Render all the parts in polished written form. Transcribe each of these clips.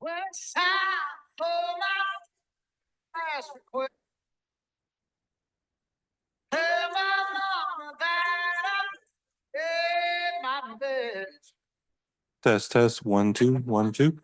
West side for my last request. Tell my mama that I did my best. Test, test, 1 2 1 2.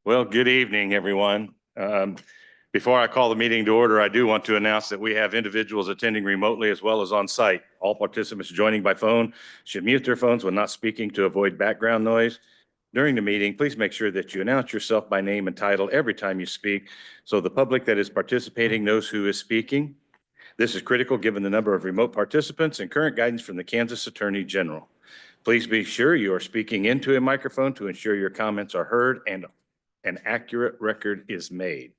Well, good evening, everyone. Before I call the meeting to order, I do want to announce that we have individuals attending remotely as well as on site. All participants joining by phone should mute their phones when not speaking to avoid background noise. During the meeting, please make sure that you announce yourself by name and title every time you speak so the public that is participating knows who is speaking. This is critical given the number of remote participants and current guidance from the Kansas Attorney General. Please be sure you are speaking into a microphone to ensure your comments are heard and an accurate record is made.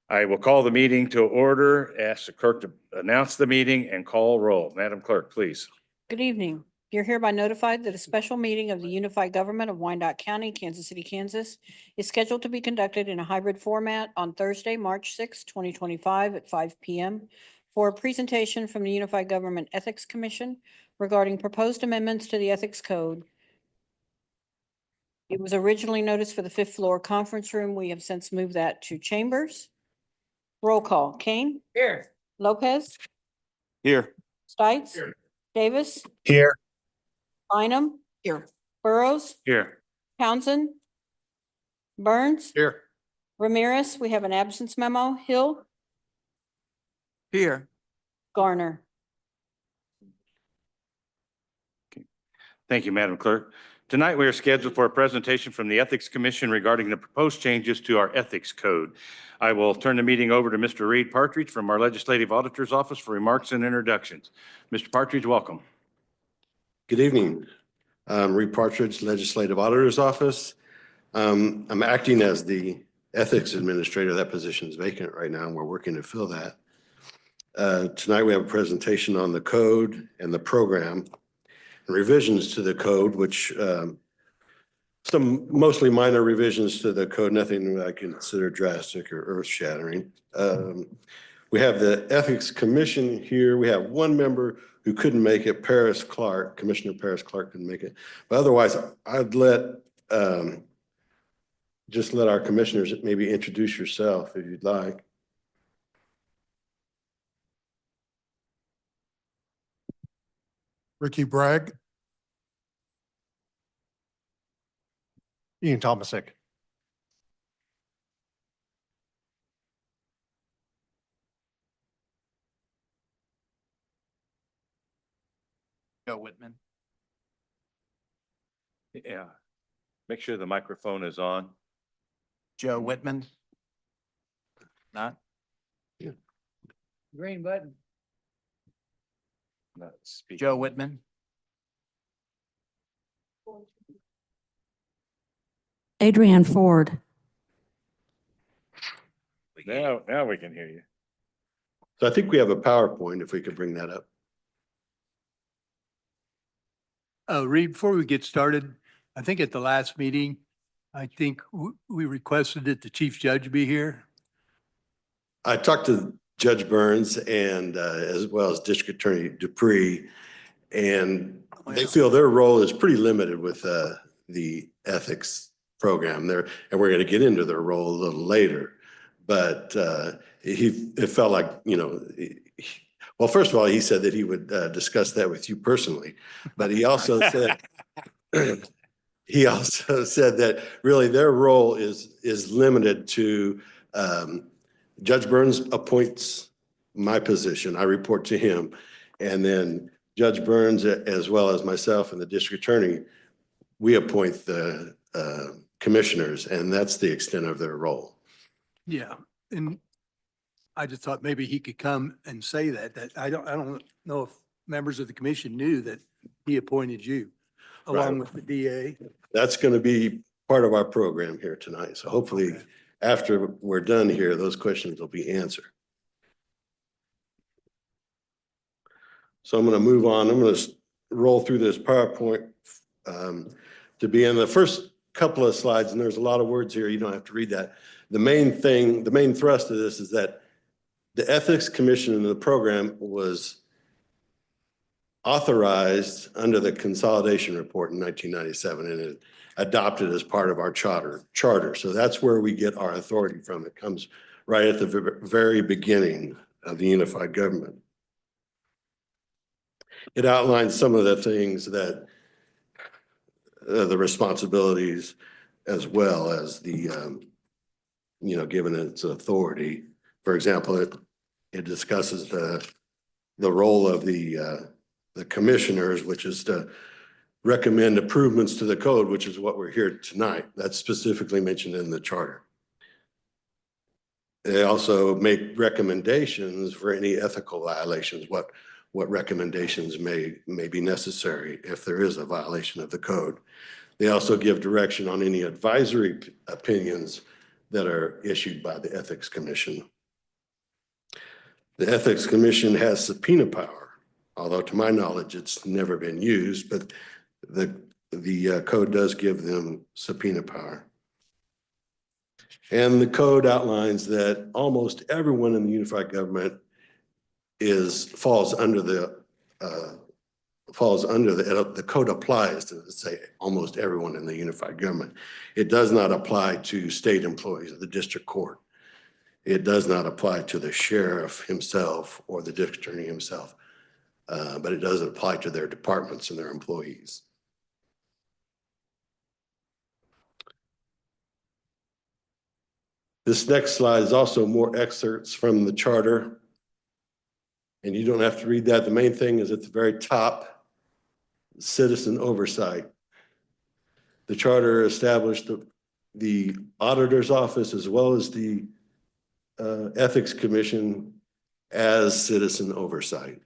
I will call the meeting to order, ask the clerk to announce the meeting and call roll. Madam Clerk, please. Good evening. You're hereby notified that a special meeting of the Unified Government of Wyandotte County, Kansas City, Kansas is scheduled to be conducted in a hybrid format on Thursday, March 6, 2025 at 5 p.m. for a presentation from the Unified Government Ethics Commission regarding proposed amendments to the Ethics Code. It was originally noticed for the fifth floor conference room. We have since moved that to chambers. Roll call. Kane? Here. Lopez? Here. Stites? Here. Davis? Here. Bynum? Here. Burrows? Here. Townsend? Burns? Here. Ramirez, we have an absence memo. Hill? Here. Garner. Thank you, Madam Clerk. Tonight, we are scheduled for a presentation from the Ethics Commission regarding the proposed changes to our ethics code. I will turn the meeting over to Mr. Reed Partridge from our Legislative Auditor's Office for remarks and introductions. Mr. Partridge, welcome. Good evening. Reed Partridge, Legislative Auditor's Office. I'm acting as the Ethics Administrator. That position is vacant right now, and we're working to fill that. Tonight, we have a presentation on the code and the program and revisions to the code, which some mostly minor revisions to the code, nothing I consider drastic or earth-shattering. We have the Ethics Commission here. We have one member who couldn't make it, Paris Clark. Commissioner Paris Clark couldn't make it. But otherwise, I'd just let our commissioners maybe introduce yourself if you'd like. Ricky Bragg. Ian Tomasic. Joe Whitman. Yeah. Make sure the microphone is on. Joe Whitman. Not? Yeah. Green button. Not speaking. Joe Whitman. Adrienne Ford. Now we can hear you. So I think we have a PowerPoint, if we could bring that up. Reed, before we get started, I think at the last meeting, I think we requested that the chief judge be here. I talked to Judge Burns and as well as District Attorney Dupree, and they feel their role is pretty limited with the ethics program there, and we're going to get into their role a little later. But it felt like, well, first of all, he said that he would discuss that with you personally, but he also said that really their role is limited to Judge Burns appoints my position. I report to him, and then Judge Burns, as well as myself and the district attorney, we appoint the commissioners, and that's the extent of their role. Yeah, and I just thought maybe he could come and say that I don't know if members of the commission knew that he appointed you along with the DA. That's going to be part of our program here tonight. So hopefully after we're done here, those questions will be answered. So I'm going to move on. I'm going to roll through this PowerPoint to be in the first couple of slides, and there's a lot of words here. You don't have to read that. The main thrust of this is that the Ethics Commission in the program was authorized under the Consolidation Report in 1997 and it adopted as part of our charter. So that's where we get our authority from. It comes right at the very beginning of the unified government. It outlines some of the things that the responsibilities as well as the, given its authority. For example, it discusses the role of the commissioners, which is to recommend improvements to the code, which is what we're here tonight. That's specifically mentioned in the charter. They also make recommendations for any ethical violations, what recommendations may be necessary if there is a violation of the code. They also give direction on any advisory opinions that are issued by the Ethics Commission. The Ethics Commission has subpoena power, although to my knowledge, it's never been used, but the code does give them subpoena power. And the code outlines that almost everyone in the unified government falls under the code applies to, say, almost everyone in the unified government. It does not apply to state employees of the district court. It does not apply to the sheriff himself or the district attorney himself, but it does apply to their departments and their employees. This next slide is also more excerpts from the charter. And you don't have to read that. The main thing is at the very top, citizen oversight. The charter established the auditor's office as well as the Ethics Commission as citizen oversight.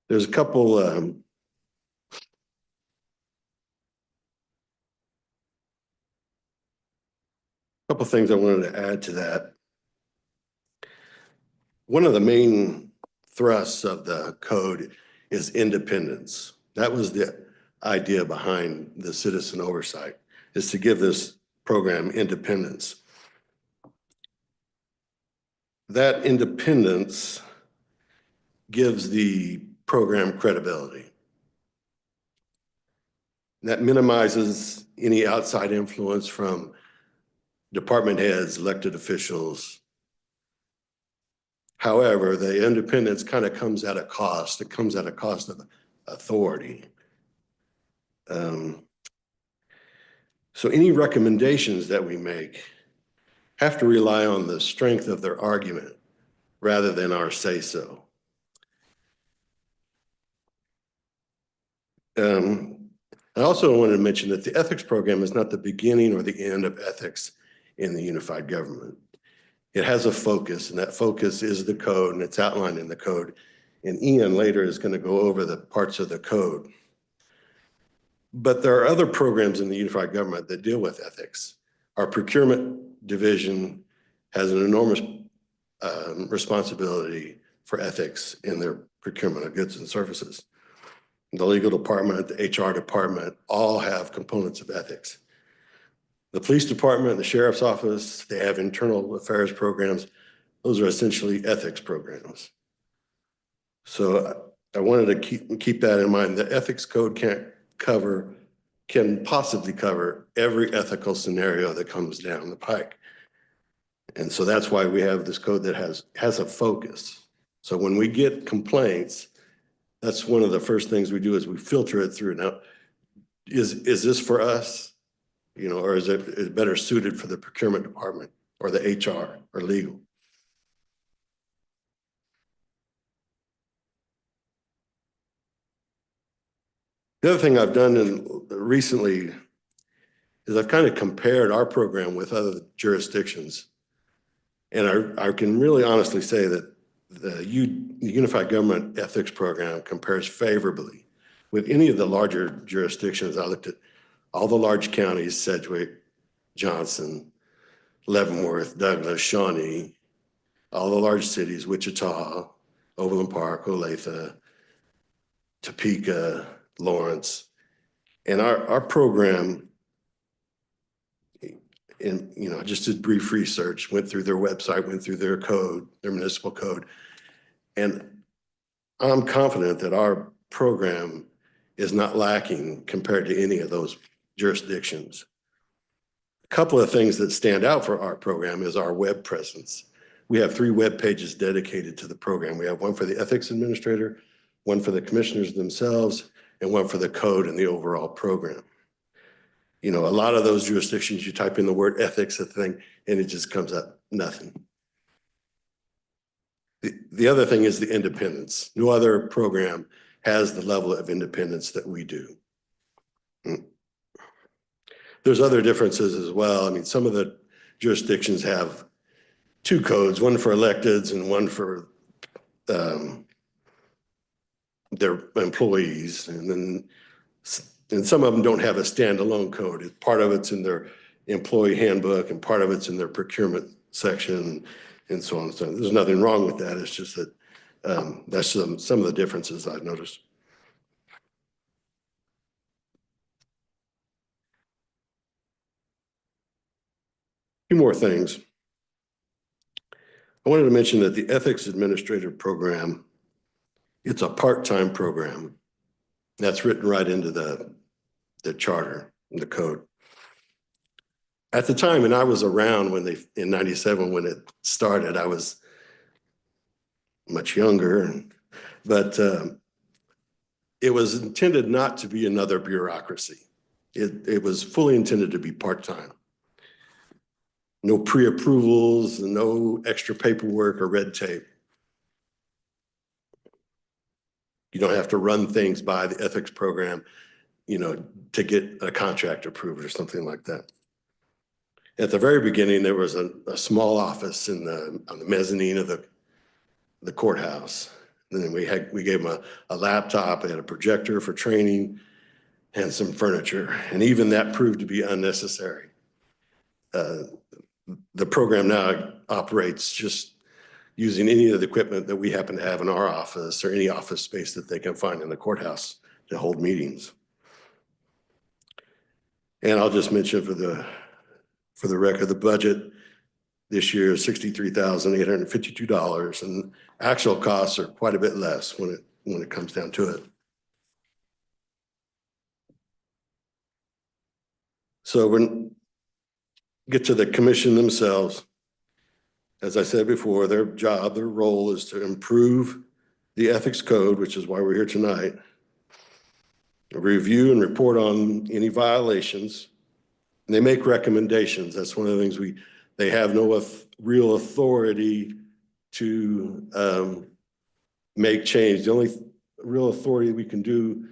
There's a couple things I wanted to add to that. One of the main thrusts of the code is independence. That was the idea behind the citizen oversight, is to give this program independence. That independence gives the program credibility. That minimizes any outside influence from department heads, elected officials. However, the independence kind of comes at a cost. It comes at a cost of authority. So any recommendations that we make have to rely on the strength of their argument rather than our say-so. I also wanted to mention that the ethics program is not the beginning or the end of ethics in the unified government. It has a focus, and that focus is the code, and it's outlined in the code. And Ian later is going to go over the parts of the code. But there are other programs in the unified government that deal with ethics. Our procurement division has an enormous responsibility for ethics in their procurement of goods and services. The legal department, the HR department, all have components of ethics. The police department, the sheriff's office, they have internal affairs programs. Those are essentially ethics programs. So I wanted to keep that in mind. The ethics code can possibly cover every ethical scenario that comes down the pike. And so that's why we have this code that has a focus. So when we get complaints, that's one of the first things we do is we filter it through. Now, is this for us? Or is it better suited for the procurement department or the HR or legal? The other thing I've done recently is I've kind of compared our program with other jurisdictions. And I can really honestly say that the Unified Government Ethics Program compares favorably with any of the larger jurisdictions. I looked at all the large counties: Sedgwick, Johnson, Leavenworth, Douglas, Shawnee, all the large cities: Wichita, Overland Park, Olathe, Topeka, Lawrence. And our program, I just did brief research, went through their website, went through their code, their municipal code. And I'm confident that our program is not lacking compared to any of those jurisdictions. A couple of things that stand out for our program is our web presence. we have 3 web pages dedicated to the program. We have one for the ethics administrator, one for the commissioners themselves, and one for the code and the overall program. You know, a lot of those jurisdictions, you type in the word ethics, a thing, and it just comes up nothing. The other thing is the independence. No other program has the level of independence that we do. There's other differences as well. I mean, some of the jurisdictions have 2 codes, one for electeds and one for their employees. And some of them don't have a standalone code. Part of it's in their employee handbook and part of it's in their procurement section and so on. So there's nothing wrong with that. It's just that that's some of the differences I've noticed. Few more things. I wanted to mention that the ethics administrator program, it's a part-time program. That's written right into the charter and the code. At the time, and I was around when in 97 when it started, I was much younger, but it was intended not to be another bureaucracy. It was fully intended to be part-time. No pre-approvals, no extra paperwork or red tape. You don't have to run things by the ethics program, you know, to get a contract approved or something like that. At the very beginning, there was a small office on the mezzanine of the courthouse. And then we gave them a laptop, they had a projector for training and some furniture. And even that proved to be unnecessary. The program now operates just using any of the equipment that we happen to have in our office or any office space that they can find in the courthouse to hold meetings. And I'll just mention for the record, the budget this year is $63,852, and actual costs are quite a bit less when it comes down to it. So when get to the commission themselves, as I said before, their job, their role is to improve the ethics code, which is why we're here tonight, review and report on any violations. And they make recommendations. That's one of the things they have no real authority to make change. The only real authority we can do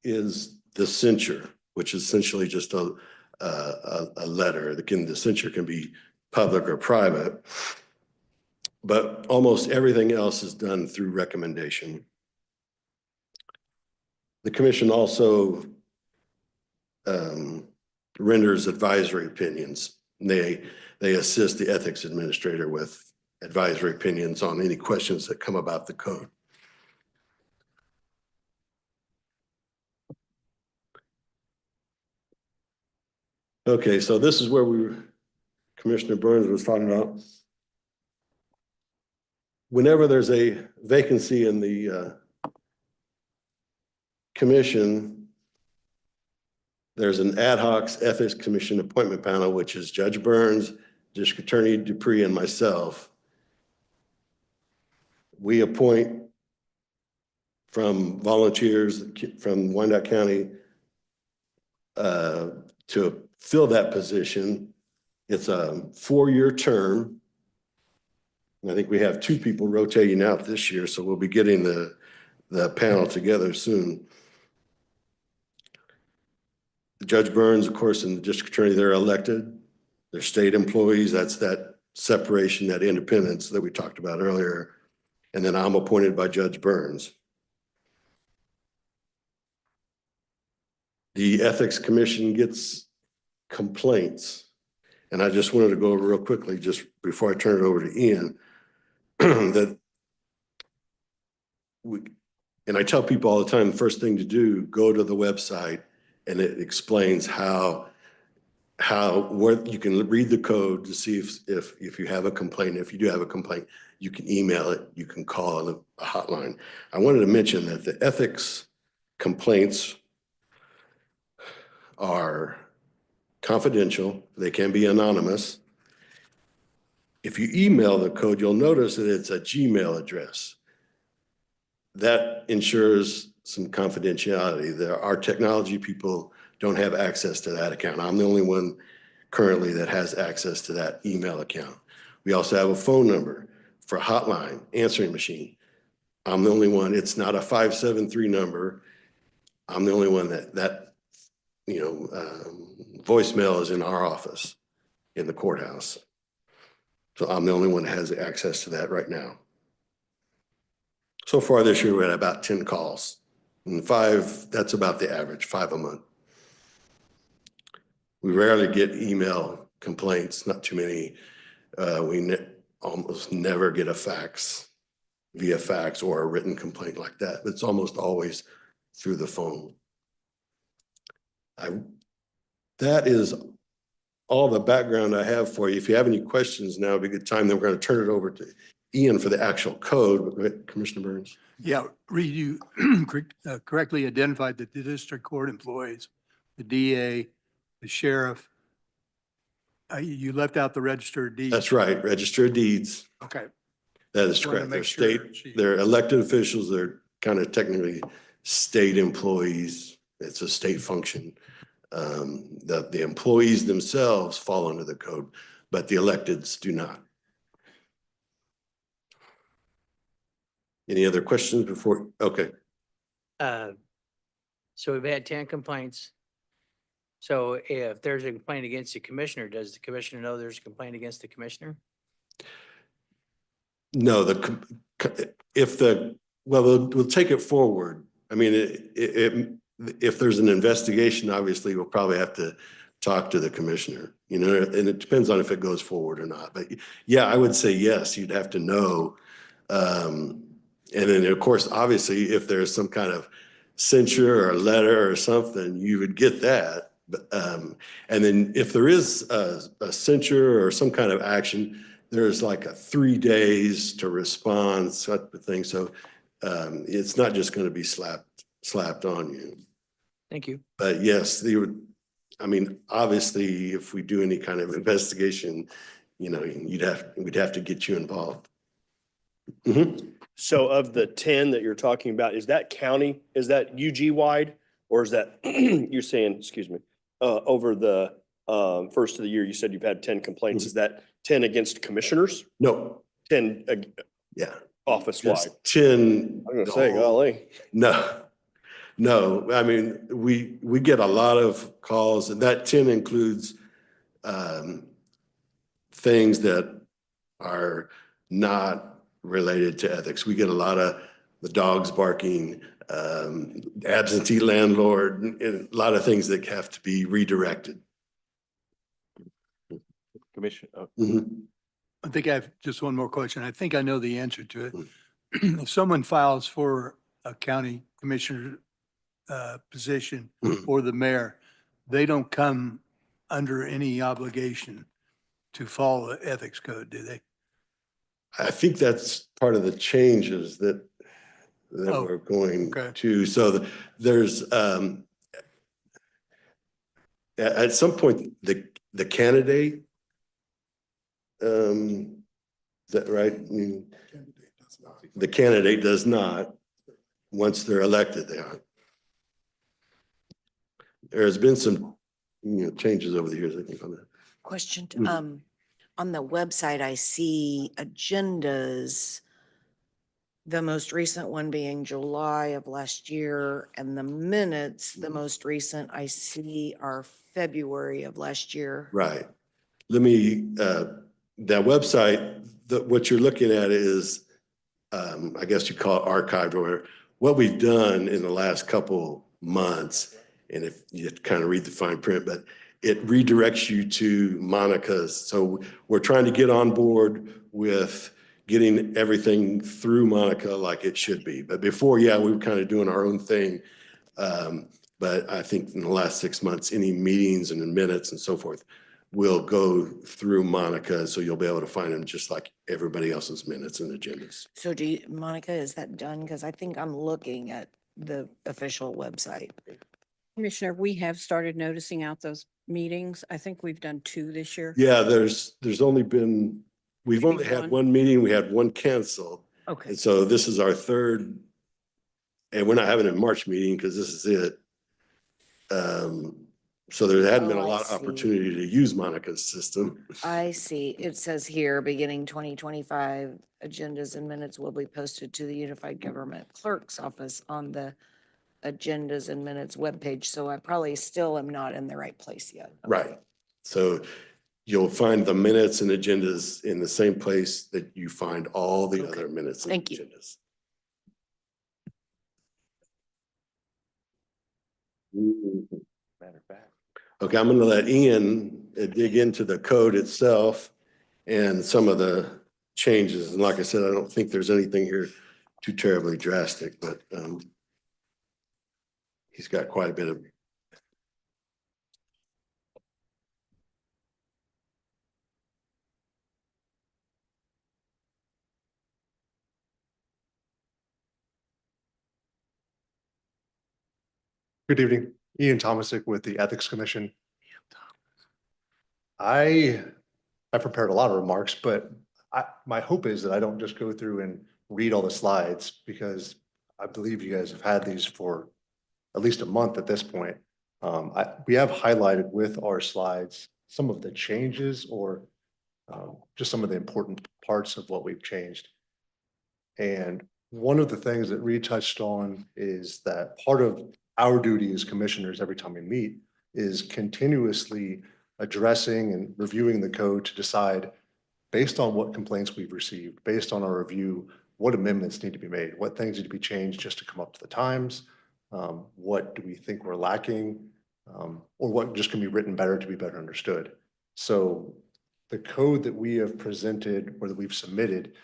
is the censure, which is essentially just a letter. The censure can be public or private, but almost everything else is done through recommendation. The commission also renders advisory opinions. They assist the ethics administrator with advisory opinions on any questions that come about the code. Okay, so this is where Commissioner Burns was talking about. Whenever there's a vacancy in the commission, there's an ad hoc ethics commission appointment panel, which is Judge Burns, District Attorney Dupree, and myself. We appoint from volunteers from Wyandotte County to fill that position. It's a 4-year term. I think we have 2 people rotating out this year, so we'll be getting the panel together soon. Judge Burns, of course, and the district attorney, they're elected. They're state employees. That's that separation, that independence that we talked about earlier. And then I'm appointed by Judge Burns. The Ethics Commission gets complaints. And I just wanted to go over real quickly, just before I turn it over to Ian, that and I tell people all the time, the first thing to do, go to the website, and it explains where you can read the code to see if you have a complaint. If you do have a complaint, you can email it, you can call a hotline. I wanted to mention that the ethics complaints are confidential. They can be anonymous. If you email the code, you'll notice that it's a Gmail address. That ensures some confidentiality. Our technology people don't have access to that account. I'm the only one currently that has access to that email account. We also have a phone number for hotline, answering machine. I'm the only one. It's not a 573 number. I'm the only one that voicemail is in our office in the courthouse. So I'm the only one that has access to that right now. So far this year, we're at about 10 calls. And 5, that's about the average, 5 a month. We rarely get email complaints, not too many. Almost never get a fax, via fax or a written complaint like that. It's almost always through the phone. That is all the background I have for you. If you have any questions now, would be a good time. Then we're going to turn it over to Ian for the actual code. Go ahead, Commissioner Burns. Yeah, Reed, you correctly identified that the district court employees, the DA, the sheriff, you left out the register of deeds. That's right, Register of Deeds. Okay. That is Just wanted to correct. They're make sure state, she- they're elected officials. They're kind of technically state employees. It's a state function. The employees themselves fall under the code, but the electeds do not. Any other questions before? Okay. So we've had 10 complaints. So if there's a complaint against the commissioner, does the commissioner know there's a complaint against the commissioner? No, we'll take it forward. I mean, if there's an investigation, obviously we'll probably have to talk to the commissioner, and it depends on if it goes forward or not. But yeah, I would say yes, you'd have to know. And then of course, obviously, if there's some kind of censure or a letter or something, you would get that. But, and then if there is a censure or some kind of action, there's like a 3 days to respond, type of thing. So it's not just going to be slapped on you. Thank you. But yes, obviously, if we do any kind of investigation, we'd have to get you involved. Mhm. So of the 10 that you're talking about, is that county, is that UG wide? Or is that, you're saying, excuse me, over the first of the year, you said you've had 10 complaints. Is that 10 against commissioners? No, 10 yeah, office wide? just 10. I'm gonna say, golly. No, I mean, we get a lot of calls, and that 10 includes things that are not related to ethics. We get a lot of the dogs barking, absentee landlord, and a lot of things that have to be redirected. Commission, Mhm. I think I have just one more question. I think I know the answer to it. If someone files for a county commissioner position or the mayor, they don't come under any obligation to follow the ethics code, do they? I think that's part of the changes that Oh, we're going okay. to. So there's at some point the candidate, is that right? I mean, the candidate does not. Once they're elected, they aren't. There's been some changes over the years, I think, on that. Question, Mhm. on the website, I see agendas, the most recent one being July of last year, and the minutes, the most recent I see are February of last year. Right. Let me, that website, what you're looking at is, I guess you call it archived, or whatever. What we've done in the last couple months, and if you kind of read the fine print, but it redirects you to Monica's. So we're trying to get on board with getting everything through Monica like it should be. But before, yeah, we were kind of doing our own thing. But I think in the last 6 months, any meetings and minutes and so forth will go through Monica. So you'll be able to find them just like everybody else's minutes and agendas. So Monica, is that done? Because I think I'm looking at the official website. Commissioner, we have started noticing out those meetings. I think we've done 2 this year. Yeah, there's only been we've only had one meeting, we had one cancel. Okay. And so this is our third, and we're not having a March meeting because this is it. So there hadn't been a Oh, I lot of see. opportunity to use Monica's system. I see. It says here, beginning 2025, agendas and minutes will be posted to the Unified Government Clerk's office on the agendas and minutes webpage. So I probably still am not in the right place yet. Okay. Right. So you'll find the minutes and agendas in the same place that you find all the Okay. other minutes and Thank you. agendas. Matter of fact. Okay, I'm gonna let Ian dig into the code itself and some of the changes. And like I said, I don't think there's anything here too terribly drastic, but he's got quite a bit of. Good evening, Ian Thomasick with the Ethics Commission. I prepared a lot of remarks, but my hope is that I don't just go through and read all the slides because I believe you guys have had these for at least a month at this point. We have highlighted with our slides some of the changes or just some of the important parts of what we've changed. And one of the things that Reed touched on is that part of our duty as commissioners every time we meet is continuously addressing and reviewing the code to decide, based on what complaints we've received, based on our review, what amendments need to be made, what things need to be changed just to come up to the times, what do we think we're lacking, or what just can be written better to be better understood. So the code that we have presented or that we've submitted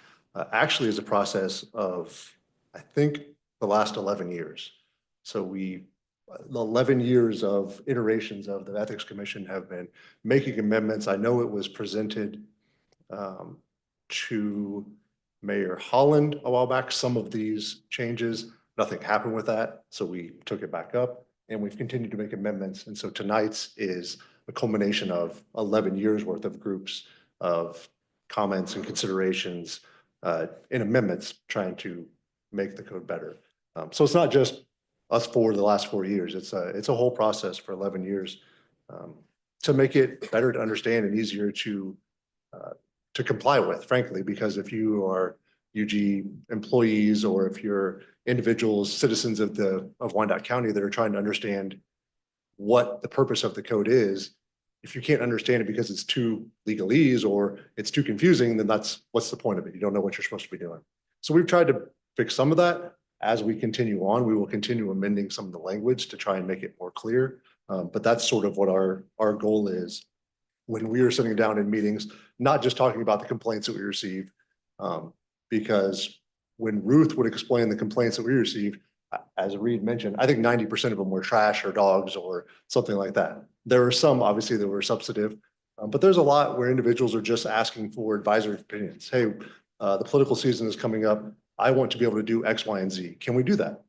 actually is a process of, I think, the last 11 years. So the 11 years of iterations of the Ethics Commission have been making amendments. I know it was presented to Mayor Holland a while back, some of these changes, nothing happened with that. So we took it back up and we've continued to make amendments. And so tonight's is a culmination of 11 years worth of groups of comments and considerations in amendments trying to make the code better. So it's not just us for the last 4 years. It's a whole process for 11 years to make it better to understand and easier to comply with, frankly, because if you are UG employees or if you're individuals, citizens of Wyandotte County that are trying to understand what the purpose of the code is, if you can't understand it because it's too legalese or it's too confusing, then what's the point of it? You don't know what you're supposed to be doing. So we've tried to fix some of that. As we continue on, we will continue amending some of the language to try and make it more clear. But that's sort of what our goal is when we are sitting down in meetings, not just talking about the complaints that we receive. Because when Ruth would explain the complaints that we received, as Reed mentioned, I think 90% of them were trash or dogs or something like that. There are some obviously that were substantive, but there's a lot where individuals are just asking for advisory opinions. Hey, the political season is coming up. I want to be able to do X, Y, and Z. Can we do that?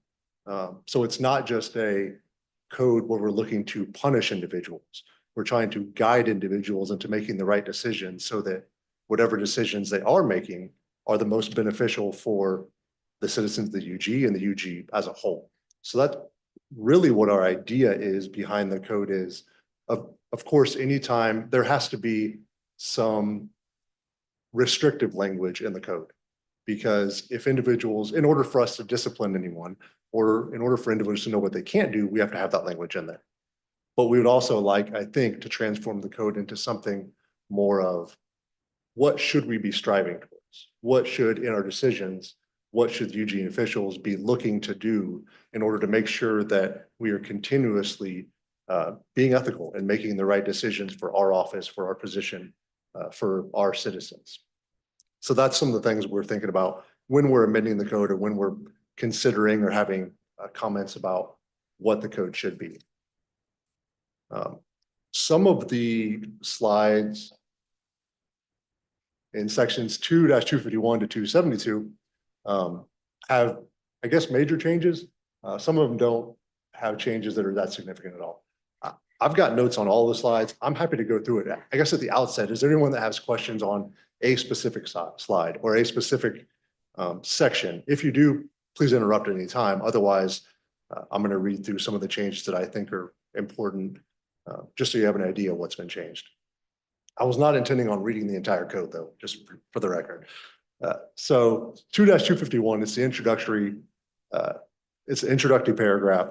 So it's not just a code where we're looking to punish individuals. We're trying to guide individuals into making the right decisions so that whatever decisions they are making are the most beneficial for the citizens of the UG and the UG as a whole. So that's really what our idea is behind the code is. Of course, anytime there has to be some restrictive language in the code. Because if individuals, in order for us to discipline anyone, or in order for individuals to know what they can't do, we have to have that language in there. But we would also like, I think, to transform the code into something more of what should we be striving towards? What should, in our decisions, what should UG officials be looking to do in order to make sure that we are continuously being ethical and making the right decisions for our office, for our position, for our citizens. So that's some of the things we're thinking about when we're amending the code or when we're considering or having comments about what the code should be. Some of the slides in sections 2-251 to 272 have, I guess, major changes. Some of them don't have changes that are that significant at all. I've got notes on all the slides. I'm happy to go through it. I guess at the outset, is there anyone that has questions on a specific slide or a specific section? If you do, please interrupt at any time. Otherwise, I'm going to read through some of the changes that I think are important, just so you have an idea of what's been changed. I was not intending on reading the entire code, though, just for the record. So 2-251 is the introductory, it's an introductory paragraph.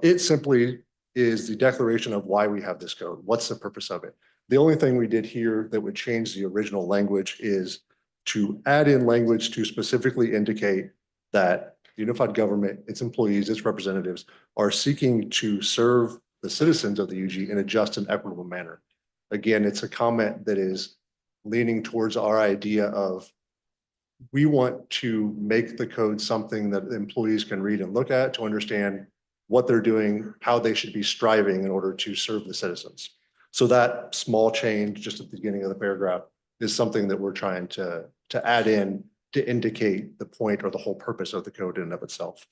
It simply is the declaration of why we have this code. What's the purpose of it? The only thing we did here that would change the original language is to add in language to specifically indicate that unified government, its employees, its representatives are seeking to serve the citizens of the UG in a just and equitable manner. Again, it's a comment that is leaning towards our idea of we want to make the code something that employees can read and look at to understand what they're doing, how they should be striving in order to serve the citizens. So that small change just at the beginning of the paragraph is something that we're trying to add in to indicate the point or the whole purpose of the code in and of itself.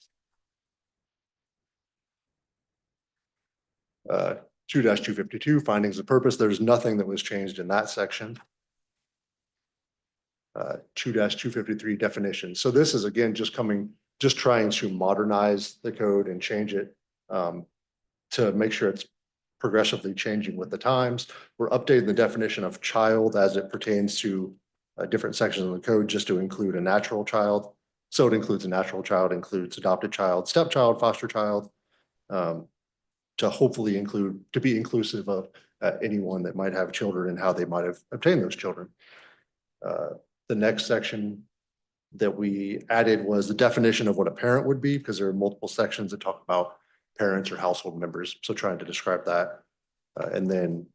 2-252, findings of purpose. There's nothing that was changed in that section. 2-253, definitions. So this is again just trying to modernize the code and change it to make sure it's progressively changing with the times. We're updating the definition of child as it pertains to different sections of the code just to include a natural child. So it includes a natural child, includes adopted child, stepchild, foster child, to hopefully be inclusive of anyone that might have children and how they might have obtained those children. The next section that we added was the definition of what a parent would be, because there are multiple sections that talk about parents or household members. So trying to describe that. And then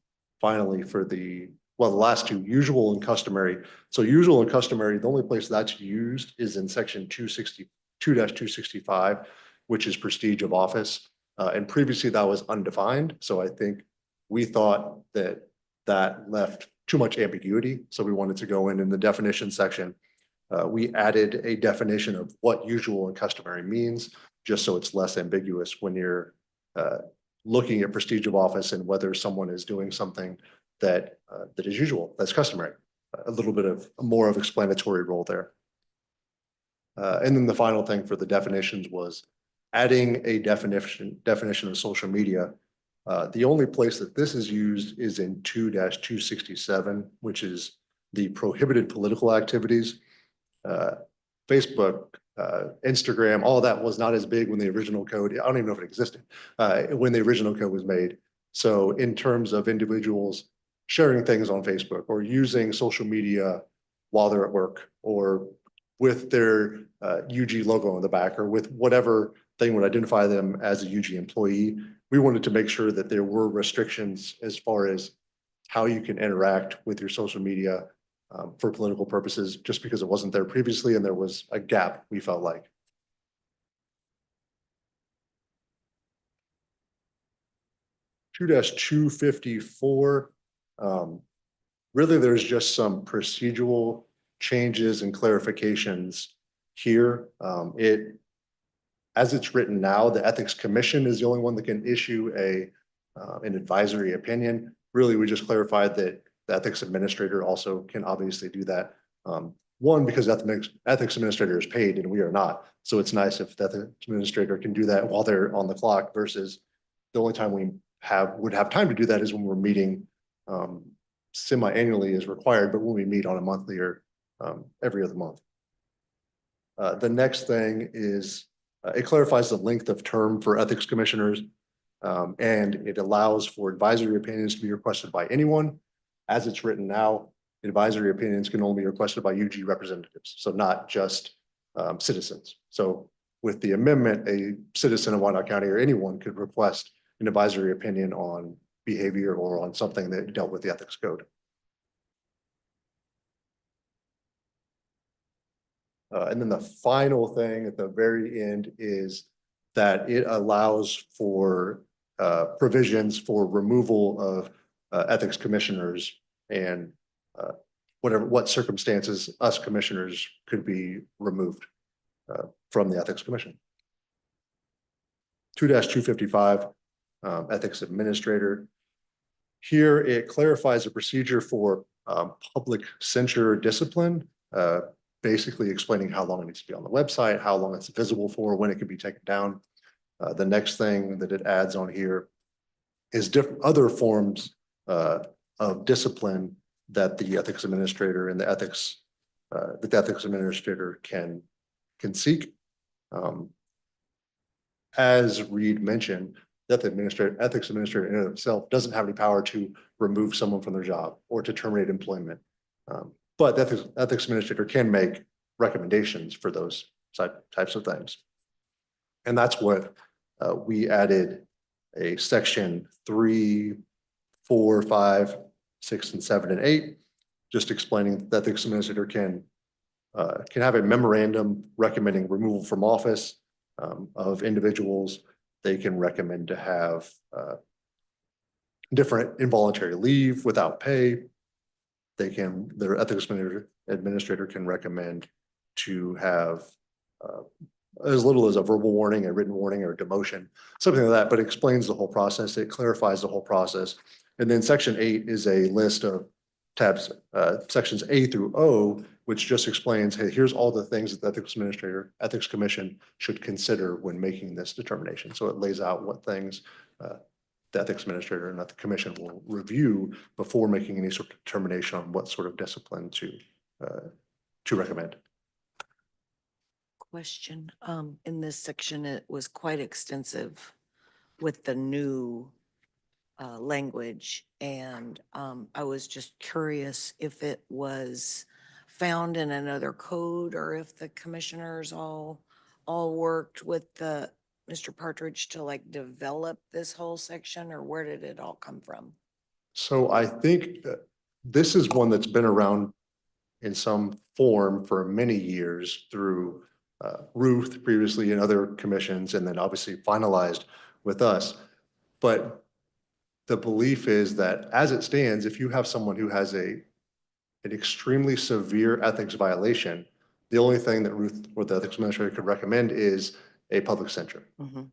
finally for the last two, usual and customary. So usual and customary, the only place that's used is in section 262-265, which is prestige of office. And previously that was undefined. So I think we thought that left too much ambiguity. So we wanted to go in the definition section. We added a definition of what usual and customary means, just so it's less ambiguous when you're looking at prestige of office and whether someone is doing something that is usual, that's customary. A little bit of more of explanatory role there. And then the final thing for the definitions was adding a definition of social media. The only place that this is used is in 2-267, which is the prohibited political activities. Facebook, Instagram, all of that was not as big when the original code, I don't even know if it existed, when the original code was made. So in terms of individuals sharing things on Facebook or using social media while they're at work or with their UG logo on the back or with whatever thing would identify them as a UG employee, we wanted to make sure that there were restrictions as far as how you can interact with your social media for political purposes, just because it wasn't there previously and there was a gap, we felt like. Two 254. Really, there's just some procedural changes and clarifications here. As it's written now, the Ethics Commission is the only one that can issue an advisory opinion. Really, we just clarified that the Ethics Administrator also can obviously do that. One, because the Ethics Administrator is paid and we are not. So it's nice if the Ethics Administrator can do that while they're on the clock versus the only time we would have time to do that is when we're meeting semi-annually as required, but when we meet on a monthly or every other month. The next thing is it clarifies the length of term for ethics commissioners, and it allows for advisory opinions to be requested by anyone. As it's written now, advisory opinions can only be requested by UG representatives, so not just citizens. So with the amendment, a citizen of Wyandotte County or anyone could request an advisory opinion on behavior or on something that dealt with the ethics code. And then the final thing at the very end is that it allows for provisions for removal of ethics commissioners and what circumstances us commissioners could be removed from the Ethics Commission. 2-255, ethics administrator. Here, it clarifies the procedure for public censure or discipline, basically explaining how long it needs to be on the website, how long it's visible for, when it can be taken down. The next thing that it adds on here is different other forms of discipline that the ethics administrator and the ethics administrator can seek. As Reed mentioned, that the ethics administrator in and of itself doesn't have any power to remove someone from their job or to terminate employment. But the ethics administrator can make recommendations for those types of things. And that's what we added a section 3, 4, 5, 6, and 7, and 8, just explaining that the ethics administrator can have a memorandum recommending removal from office of individuals. They can recommend to have different involuntary leave without pay. Their ethics administrator can recommend to have as little as a verbal warning, a written warning, or a demotion, something like that, but it explains the whole process. It clarifies the whole process. And then section 8 is a list of tabs, sections A through O, which just explains, hey, here's all the things that the ethics commission should consider when making this determination. So it lays out what things the ethics administrator and not the commission will review before making any sort of determination on what sort of discipline to recommend. Question, in this section, it was quite extensive with the new language. And I was just curious if it was found in another code or if the commissioners all worked with Mr. Partridge to like develop this whole section, or where did it all come from? So I think this is one that's been around in some form for many years through Ruth previously and other commissions, and then obviously finalized with us. But the belief is that as it stands, if you have someone who has an extremely severe ethics violation, the only thing that Ruth or the ethics administrator could recommend is a public censure. Mm-hmm.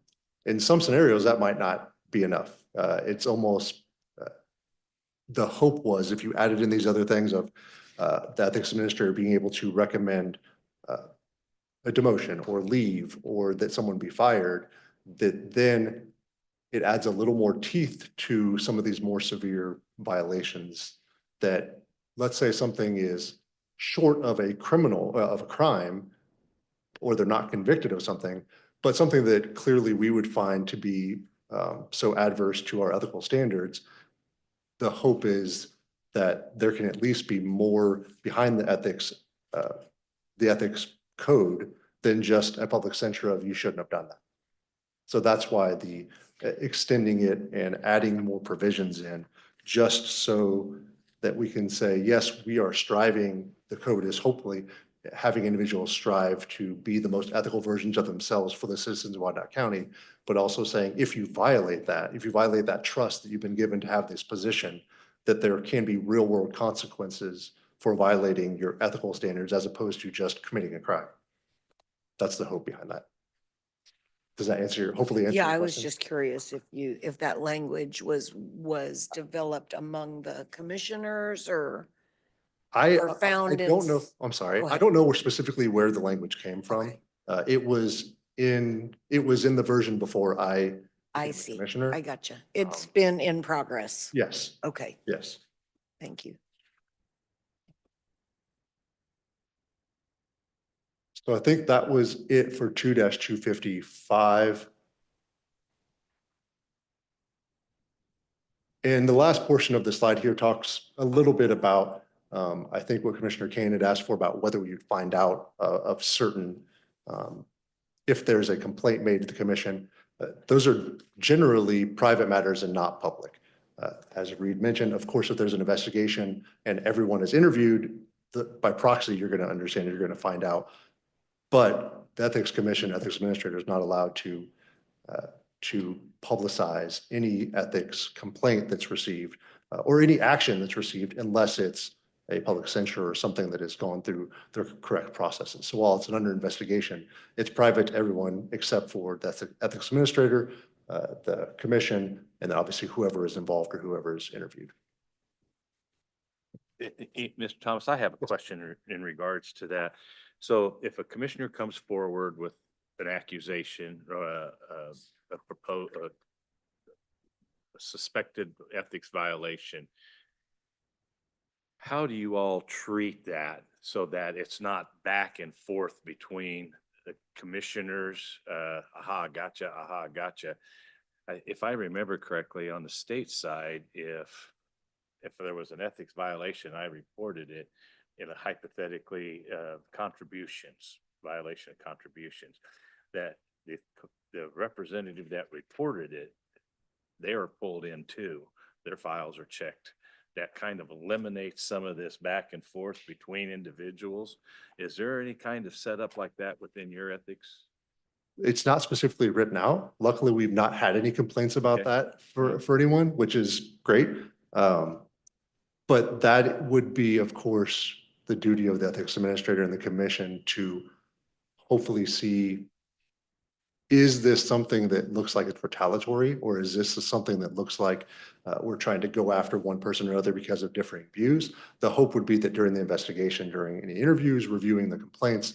In some scenarios, that might not be enough. It's almost, the hope was if you added in these other things of the ethics administrator being able to recommend a demotion or leave, or that someone be fired, that then it adds a little more teeth to some of these more severe violations. That, let's say something is short of a crime, or they're not convicted of something, but something that clearly we would find to be so adverse to our ethical standards. The hope is that there can at least be more behind the ethics code than just a public censure of you shouldn't have done that. So that's why the extending it and adding more provisions in, just so that we can say, yes, we are striving, the code is hopefully having individuals strive to be the most ethical versions of themselves for the citizens of Wyandotte County, but also saying, if you violate that trust that you've been given to have this position, that there can be real world consequences for violating your ethical standards as opposed to just committing a crime. That's the hope behind that. Does that hopefully answer your Yeah, question? I was just curious if that language was developed among the commissioners or I found in don't know. I'm sorry. Go I ahead. don't know specifically where the language came from. Okay. It was in the version before I I became a see. commissioner. I gotcha. It's been in progress. Yes, Okay, yes. thank you. So I think that was it for 2-255. And the last portion of the slide here talks a little bit about, I think what Commissioner Kane had asked for about whether you'd find out of certain, if there's a complaint made to the commission. Those are generally private matters and not public. As Reed mentioned, of course, if there's an investigation and everyone is interviewed, by proxy, you're going to understand, you're going to find out. But the ethics commission, ethics administrator is not allowed to publicize any ethics complaint that's received or any action that's received unless it's a public censure or something that has gone through the correct processes. So while it's an under investigation, it's private to everyone except for the ethics administrator the commission, and then obviously whoever is involved or whoever is interviewed. Mr. Thomas, I have a question in regards to that. So if a commissioner comes forward with an accusation or a proposed, a suspected ethics violation, how do you all treat that so that it's not back and forth between the commissioners? Aha, gotcha, aha, gotcha. If I remember correctly, on the state side, if there was an ethics violation, I reported it in a hypothetically contributions, violation of contributions, that the representative that reported it, they are pulled in too. Their files are checked. That kind of eliminates some of this back and forth between individuals. Is there any kind of setup like that within your ethics? It's not specifically written out. Luckily, we've not had any complaints about Okay. that for anyone, which is great. But that would be, of course, the duty of the ethics administrator and the commission to hopefully see, is this something that looks like it's retaliatory, or is this something that looks like we're trying to go after one person or other because of differing views? The hope would be that during the investigation, during any interviews, reviewing the complaints,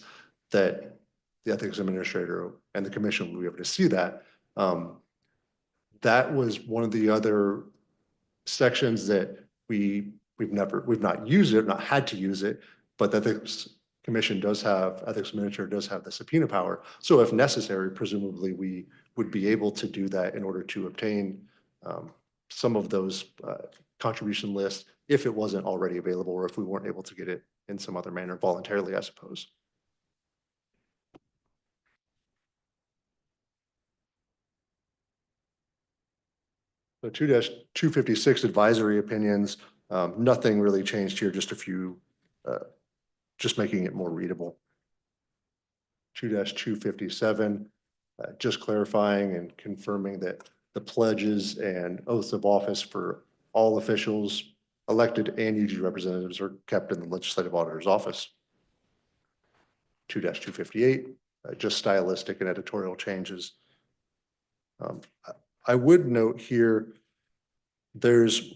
that the ethics administrator and the commission will be able to see that. That was one of the other sections that we've not used it, not had to use it, but that the commission does have, ethics administrator does have the subpoena power. So if necessary, presumably we would be able to do that in order to obtain some of those contribution lists if it wasn't already available, or if we weren't able to get it in some other manner voluntarily, I suppose. So 2-256 advisory opinions, nothing really changed here, just a few, just making it more readable. 2-257, just clarifying and confirming that the pledges and oaths of office for all officials, elected and UG representatives, are kept in the legislative auditor's office. 2-258, just stylistic and editorial changes. I would note here, there's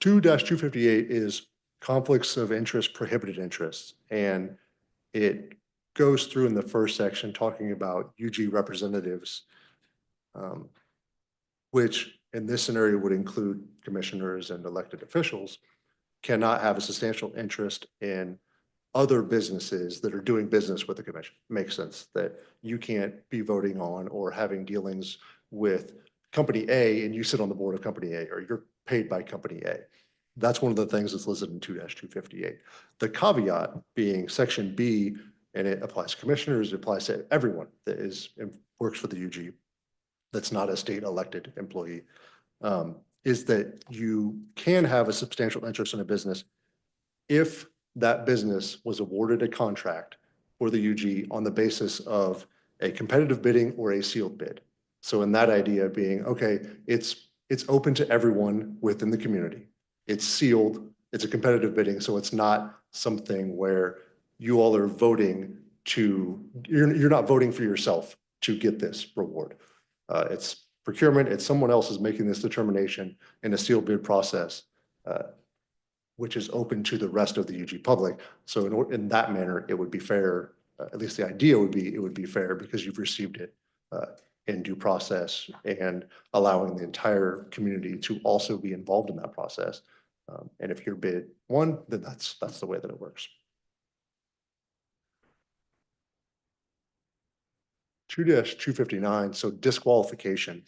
2-258 is conflicts of interest, prohibited interests, and it goes through in the first section talking about UG representatives, which in this scenario would include commissioners and elected officials, cannot have a substantial interest in other businesses that are doing business with the commission. Makes sense that you can't be voting on or having dealings with company A and you sit on the board of company A, or you're paid by company A. That's one of the things that's listed in 2-258. The caveat being section B, and it applies to commissioners, it applies to everyone that works for the UG that's not a state elected employee, is that you can have a substantial interest in a business if that business was awarded a contract for the UG on the basis of a competitive bidding or a sealed bid. So in that idea being, okay, it's open to everyone within the community. It's sealed, it's a competitive bidding, so it's not something where you all are voting you're not voting for yourself to get this reward. It's procurement, it's someone else is making this determination in a sealed bid process, which is open to the rest of the UG public. So in that manner, it would be fair, at least the idea would be, it would be fair because you've received it in due process, and allowing the entire community to also be involved in that process. And if your bid won, then that's the way that it works. 2-259, so disqualification.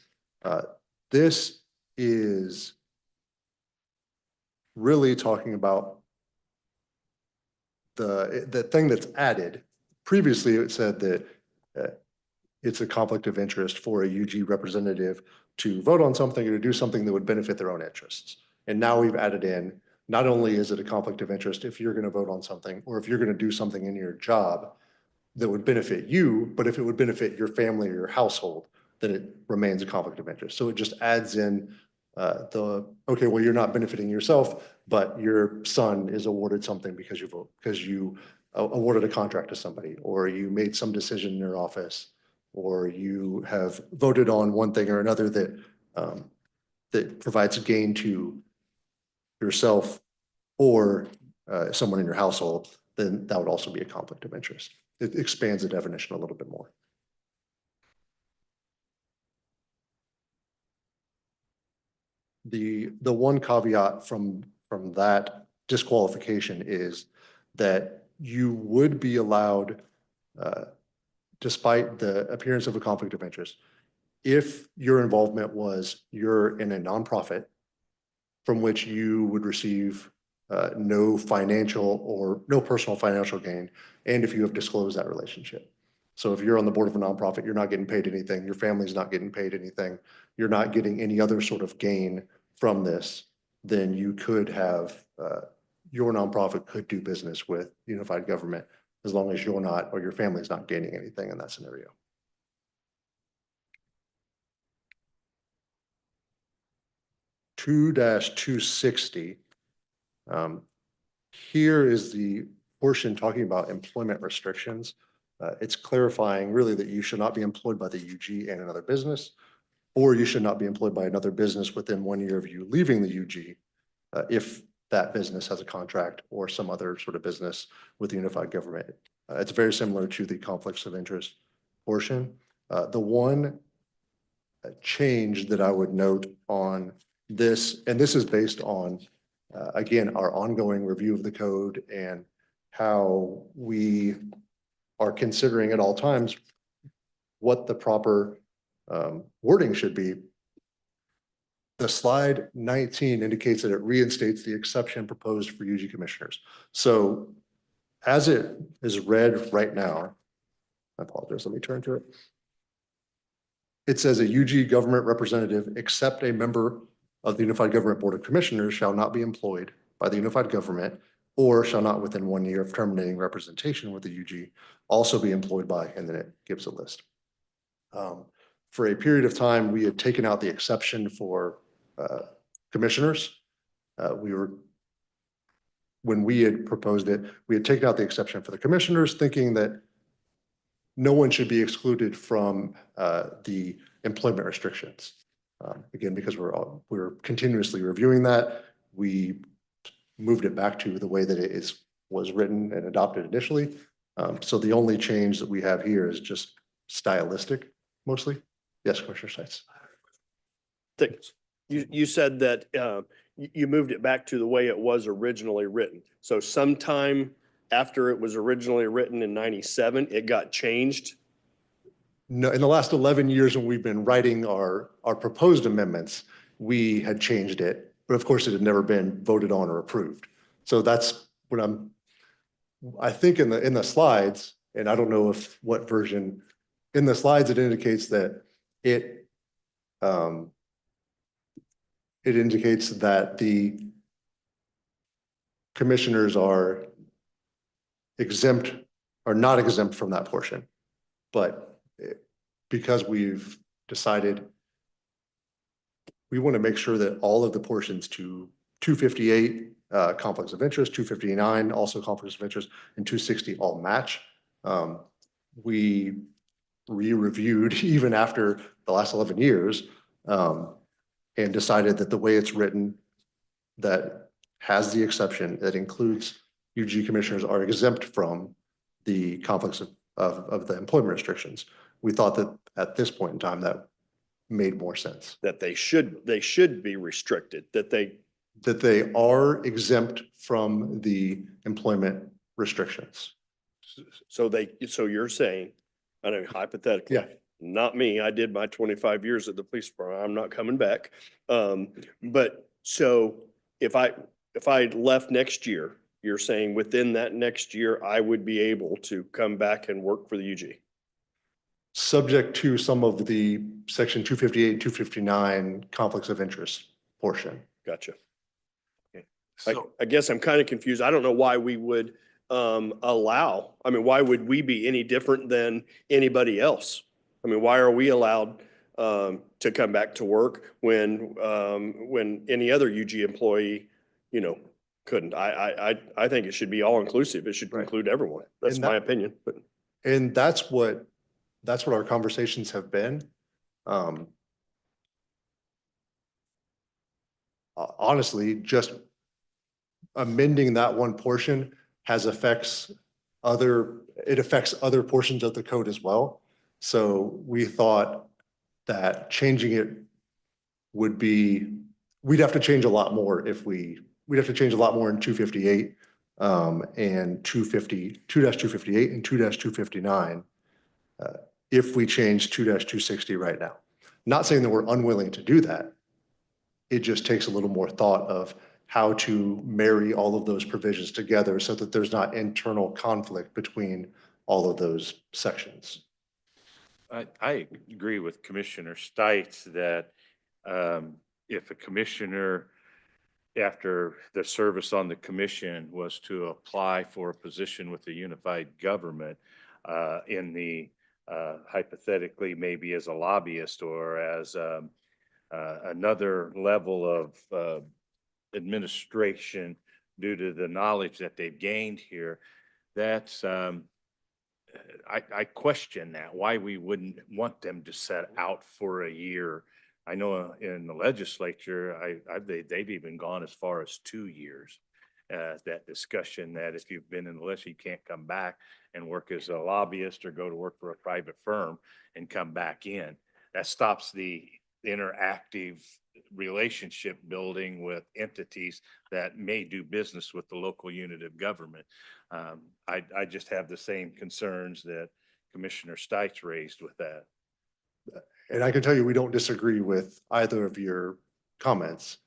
This is really talking about the thing that's added. Previously, it said that it's a conflict of interest for a UG representative to vote on something or to do something that would benefit their own interests. And now we've added in, not only is it a conflict of interest if you're going to vote on something, or if you're going to do something in your job that would benefit you, but if it would benefit your family or your household, then it remains a conflict of interest. So it just adds in okay, well, you're not benefiting yourself, but your son is awarded something because you awarded a contract to somebody, or you made some decision in your office or you have voted on one thing or another that provides gain to yourself or someone in your household, then that would also be a conflict of interest. It expands the definition a little bit more. The one caveat from that disqualification is that you would be allowed, despite the appearance of a conflict of interest, if your involvement was you're in a nonprofit from which you would receive no financial or no personal financial gain, and if you have disclosed that relationship. So if you're on the board of a nonprofit, you're not getting paid anything, your family's not getting paid anything, you're not getting any other sort of gain from this, then you could have, your nonprofit could do business with unified government as long as you're not, or your family's not gaining anything in that scenario. Two 260. Here is the portion talking about employment restrictions. It's clarifying really that you should not be employed by the UG and another business, or you should not be employed by another business within 1 year of you leaving the UG if that business has a contract or some other sort of business with the unified government. It's very similar to the conflicts of interest portion. The one change that I would note on this, and this is based on, again, our ongoing review of the code and how we are considering at all times what the proper wording should be. The slide 19 indicates that it reinstates the exception proposed for UG commissioners. So as it is read right now, I apologize, let me turn to it. It says a UG government representative, except a member of the Unified Government Board of Commissioners, shall not be employed by the unified government or shall not within 1 year of terminating representation with the UG also be employed by, and then it gives a list. For a period of time, we had taken out the exception for commissioners. When we had proposed it, we had taken out the exception for the commissioners, thinking that no one should be excluded from the employment restrictions. Again, because we're continuously reviewing that, we moved it back to the way that it was written and adopted initially. So the only change that we have here is just stylistic, mostly. Yes, Commissioner Stites. Thanks. You said that you moved it back to the way it was originally written. So sometime after it was originally written in 97, it got changed? No, in the last 11 years when we've been writing our proposed amendments, we had changed it, but of course it had never been voted on or approved. So that's what I think in the slides, and I don't know what version, in the slides it indicates that it indicates that the commissioners are exempt or not exempt from that portion. But because we've decided we want to make sure that all of the portions to 258 conflicts of interest, 259 also conflicts of interest, and 260 all match. We re-reviewed even after the last 11 years and decided that the way it's written that has the exception that includes UG commissioners are exempt from the conflicts of the employment restrictions. We thought that at this point in time that made more sense. That they should be restricted, that they are exempt from the employment restrictions. So you're saying, I know hypothetically, Yeah. not me, I did my 25 years at the police department, I'm not coming back. But so if I left next year, you're saying within that next year, I would be able to come back and work for the UG? Subject to some of the section 258 and 259 conflicts of interest portion. Gotcha. So, I guess I'm kind of confused. I don't know why we would why would we be any different than anybody else? I mean, why are we allowed to come back to work when any other UG employee, couldn't? I think it should be all inclusive. It should Right. include everyone. That's And my that- opinion, but And that's what that's what our conversations have been. Honestly, just amending that one portion it affects other portions of the code as well. So we thought that changing it we'd have to change a lot more we'd have to change a lot more in 258 and 258 and 2-259 if we change 2-260 right now. Not saying that we're unwilling to do that. It just takes a little more thought of how to marry all of those provisions together so that there's not internal conflict between all of those sections. I agree with Commissioner Stites that if a commissioner, after their service on the commission, was to apply for a position with the unified government in the hypothetically maybe as a lobbyist or as another level of administration due to the knowledge that they've gained here, that's I question that, why we wouldn't want them to set out for a year. I know in the legislature, they've even gone as far as 2 years. That discussion that if you've been in the legislature, you can't come back and work as a lobbyist or go to work for a private firm and come back in. That stops the interactive relationship building with entities that may do business with the local unit of government. I just have the same concerns that Commissioner Stites raised with that. And I can tell you, we don't disagree with either of your comments.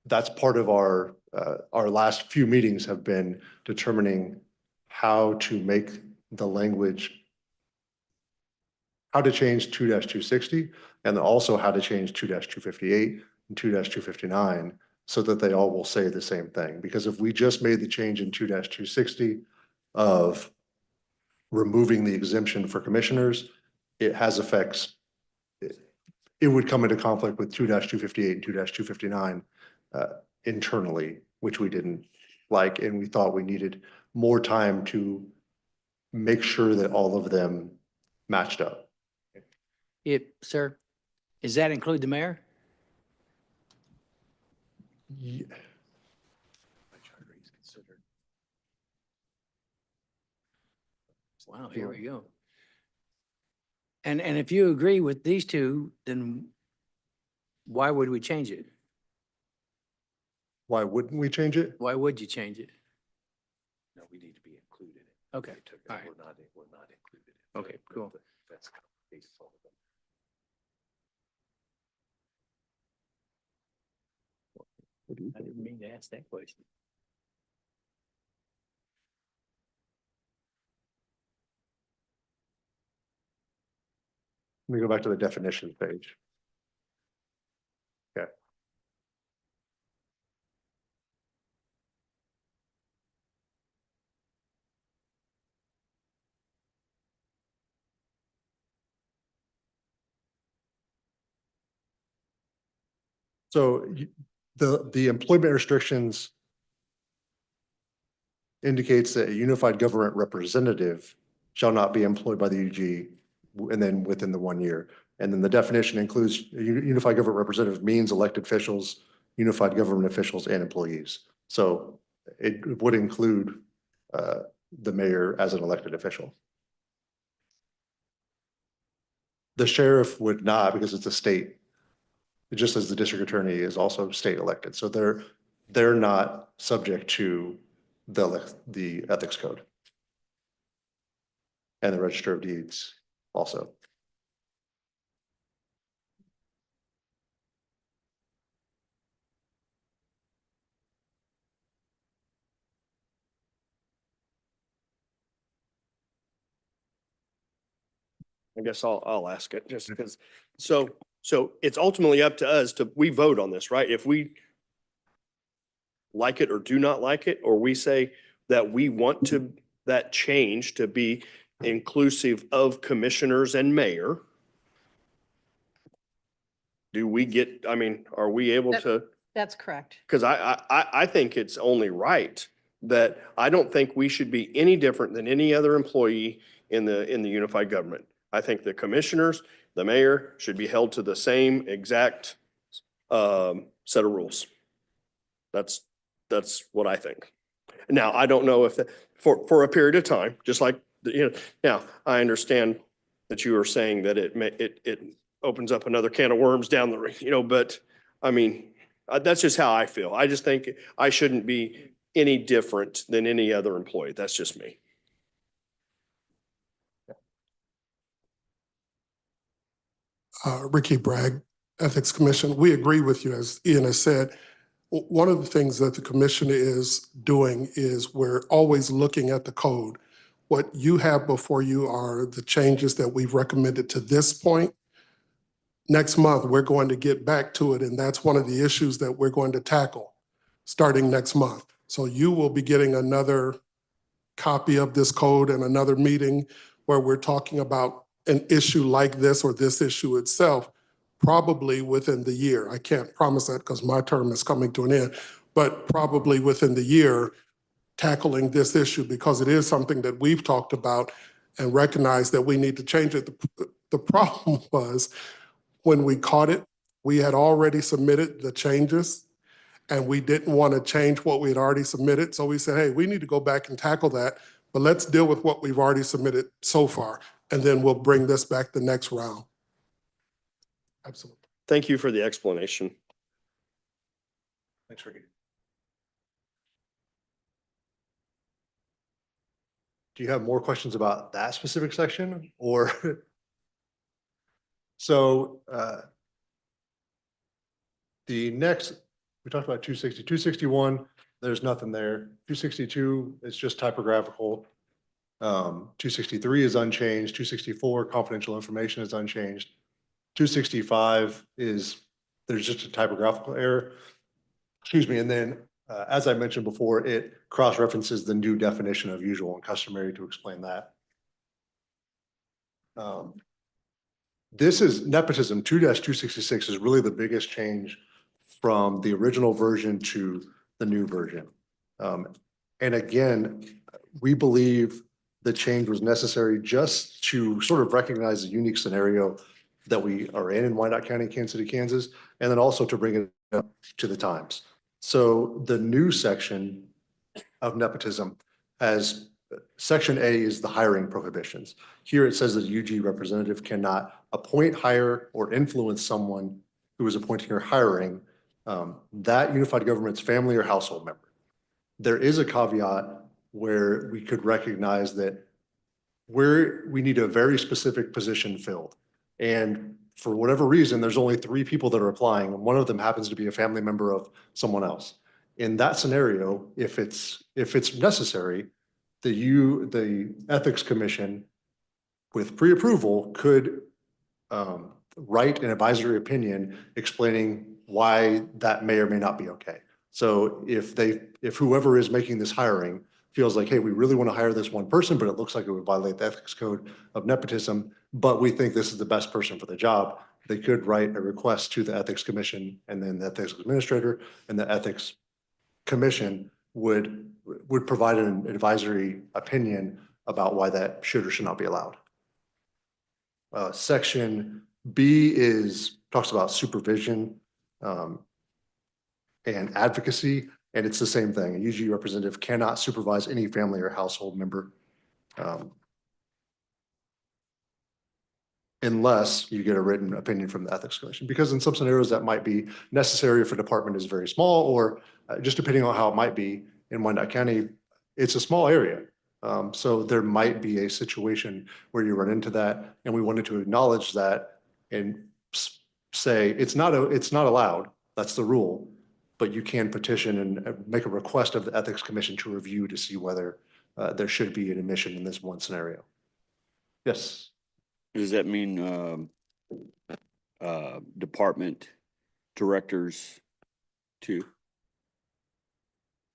That's part of our last few meetings have been determining how to make the language, how to change 2-260, and then also how to change 2-258 and 2-259 so that they all will say the same thing. Because if we just made the change in 2-260 of removing the exemption for commissioners, it has effects. It would come into conflict with 2-258 and 2-259 internally, which we didn't like, and we thought we needed more time to make sure that all of them matched up. Sir, does that include the mayor? Ye- Wow, here we go. And if you agree with these two, then why would we change it? Why wouldn't we change it? Why would you change it? No, we need to be included. Okay, all right. We're not included. Okay, cool. That's kind of based on it. I didn't mean to ask that question. Let me go back to the definitions page. Okay. So the employment restrictions indicates that a unified government representative shall not be employed by the UG and then within the 1 year. And then the definition includes a unified government representative means elected officials, unified government officials, and employees. So it would include the mayor as an elected official. The sheriff would not, because it's a state, just as the district attorney is also state elected. So they're not subject to the ethics code and the register of deeds also. I guess I'll ask it just because, so it's ultimately up to us we vote on this, right? If we like it or do not like it, or we say that we want that change to be inclusive of commissioners and mayor, do we are we able to? That's correct. Because I think it's only right that I don't think we should be any different than any other employee in the unified government. I think the commissioners, the mayor should be held to the same exact set of rules. That's what I think. Now, I don't know if, for a period of time, just like, now, I understand that you are saying that it opens up another can of worms down the, but I mean, that's just how I feel. I just think I shouldn't be any different than any other employee. That's just me. Ricky Bragg, Ethics Commission. We agree with you, as Ian has said. One of the things that the commission is doing is we're always looking at the code. What you have before you are the changes that we've recommended to this point. Next month, we're going to get back to it, and that's one of the issues that we're going to tackle starting next month. So you will be getting another copy of this code and another meeting where we're talking about an issue like this or this issue itself, probably within the year. I can't promise that because my term is coming to an end, but probably within the year, tackling this issue because it is something that we've talked about and recognize that we need to change it. The problem was when we caught it, we had already submitted the changes and we didn't want to change what we had already submitted. So we said, hey, we need to go back and tackle that, but let's deal with what we've already submitted so far. And then we'll bring this back the next round. Absolutely. Thank you for the explanation. Thanks, Ricky. Do you have more questions about that specific section or? So the next, we talked about 260, 261, there's nothing there. 262 is just typographical. 263 is unchanged. 264, confidential information is unchanged. 265 is, there's just a typographical error. Excuse me. And then, as I mentioned before, it cross-references the new definition of usual and customary to explain that. This is nepotism 2-266 is really the biggest change from the original version to the new version. And again, we believe the change was necessary just to sort of recognize the unique scenario that we are in Wyandotte County, Kansas City, Kansas, and then also to bring it up to the times. So the new section of nepotism has Section A is the hiring prohibitions. Here it says that a UG representative cannot appoint, hire, or influence someone who is appointing or hiring that unified government's family or household member. There is a caveat where we could recognize that we need a very specific position filled. And for whatever reason, there's only 3 people that are applying, and one of them happens to be a family member of someone else. In that scenario, if it's necessary, the Ethics Commission with pre-approval could write an advisory opinion explaining why that may or may not be okay. So if whoever is making this hiring feels like, hey, we really want to hire this one person, but it looks like it would violate the ethics code of nepotism, but we think this is the best person for the job, they could write a request to the Ethics Commission, and then the Ethics Administrator and the Ethics Commission would provide an advisory opinion about why that should or should not be allowed. Section B talks about supervision and advocacy, and it's the same thing. A UG representative cannot supervise any family or household member unless you get a written opinion from the Ethics Commission, because in some scenarios that might be necessary if a department is very small, or just depending on how it might be in Wyandotte County, it's a small area. So there might be a situation where you run into that, and we wanted to acknowledge that and say it's not allowed. That's the rule, but you can petition and make a request of the Ethics Commission to review to see whether there should be an admission in this one scenario. Yes. Does that mean department directors too?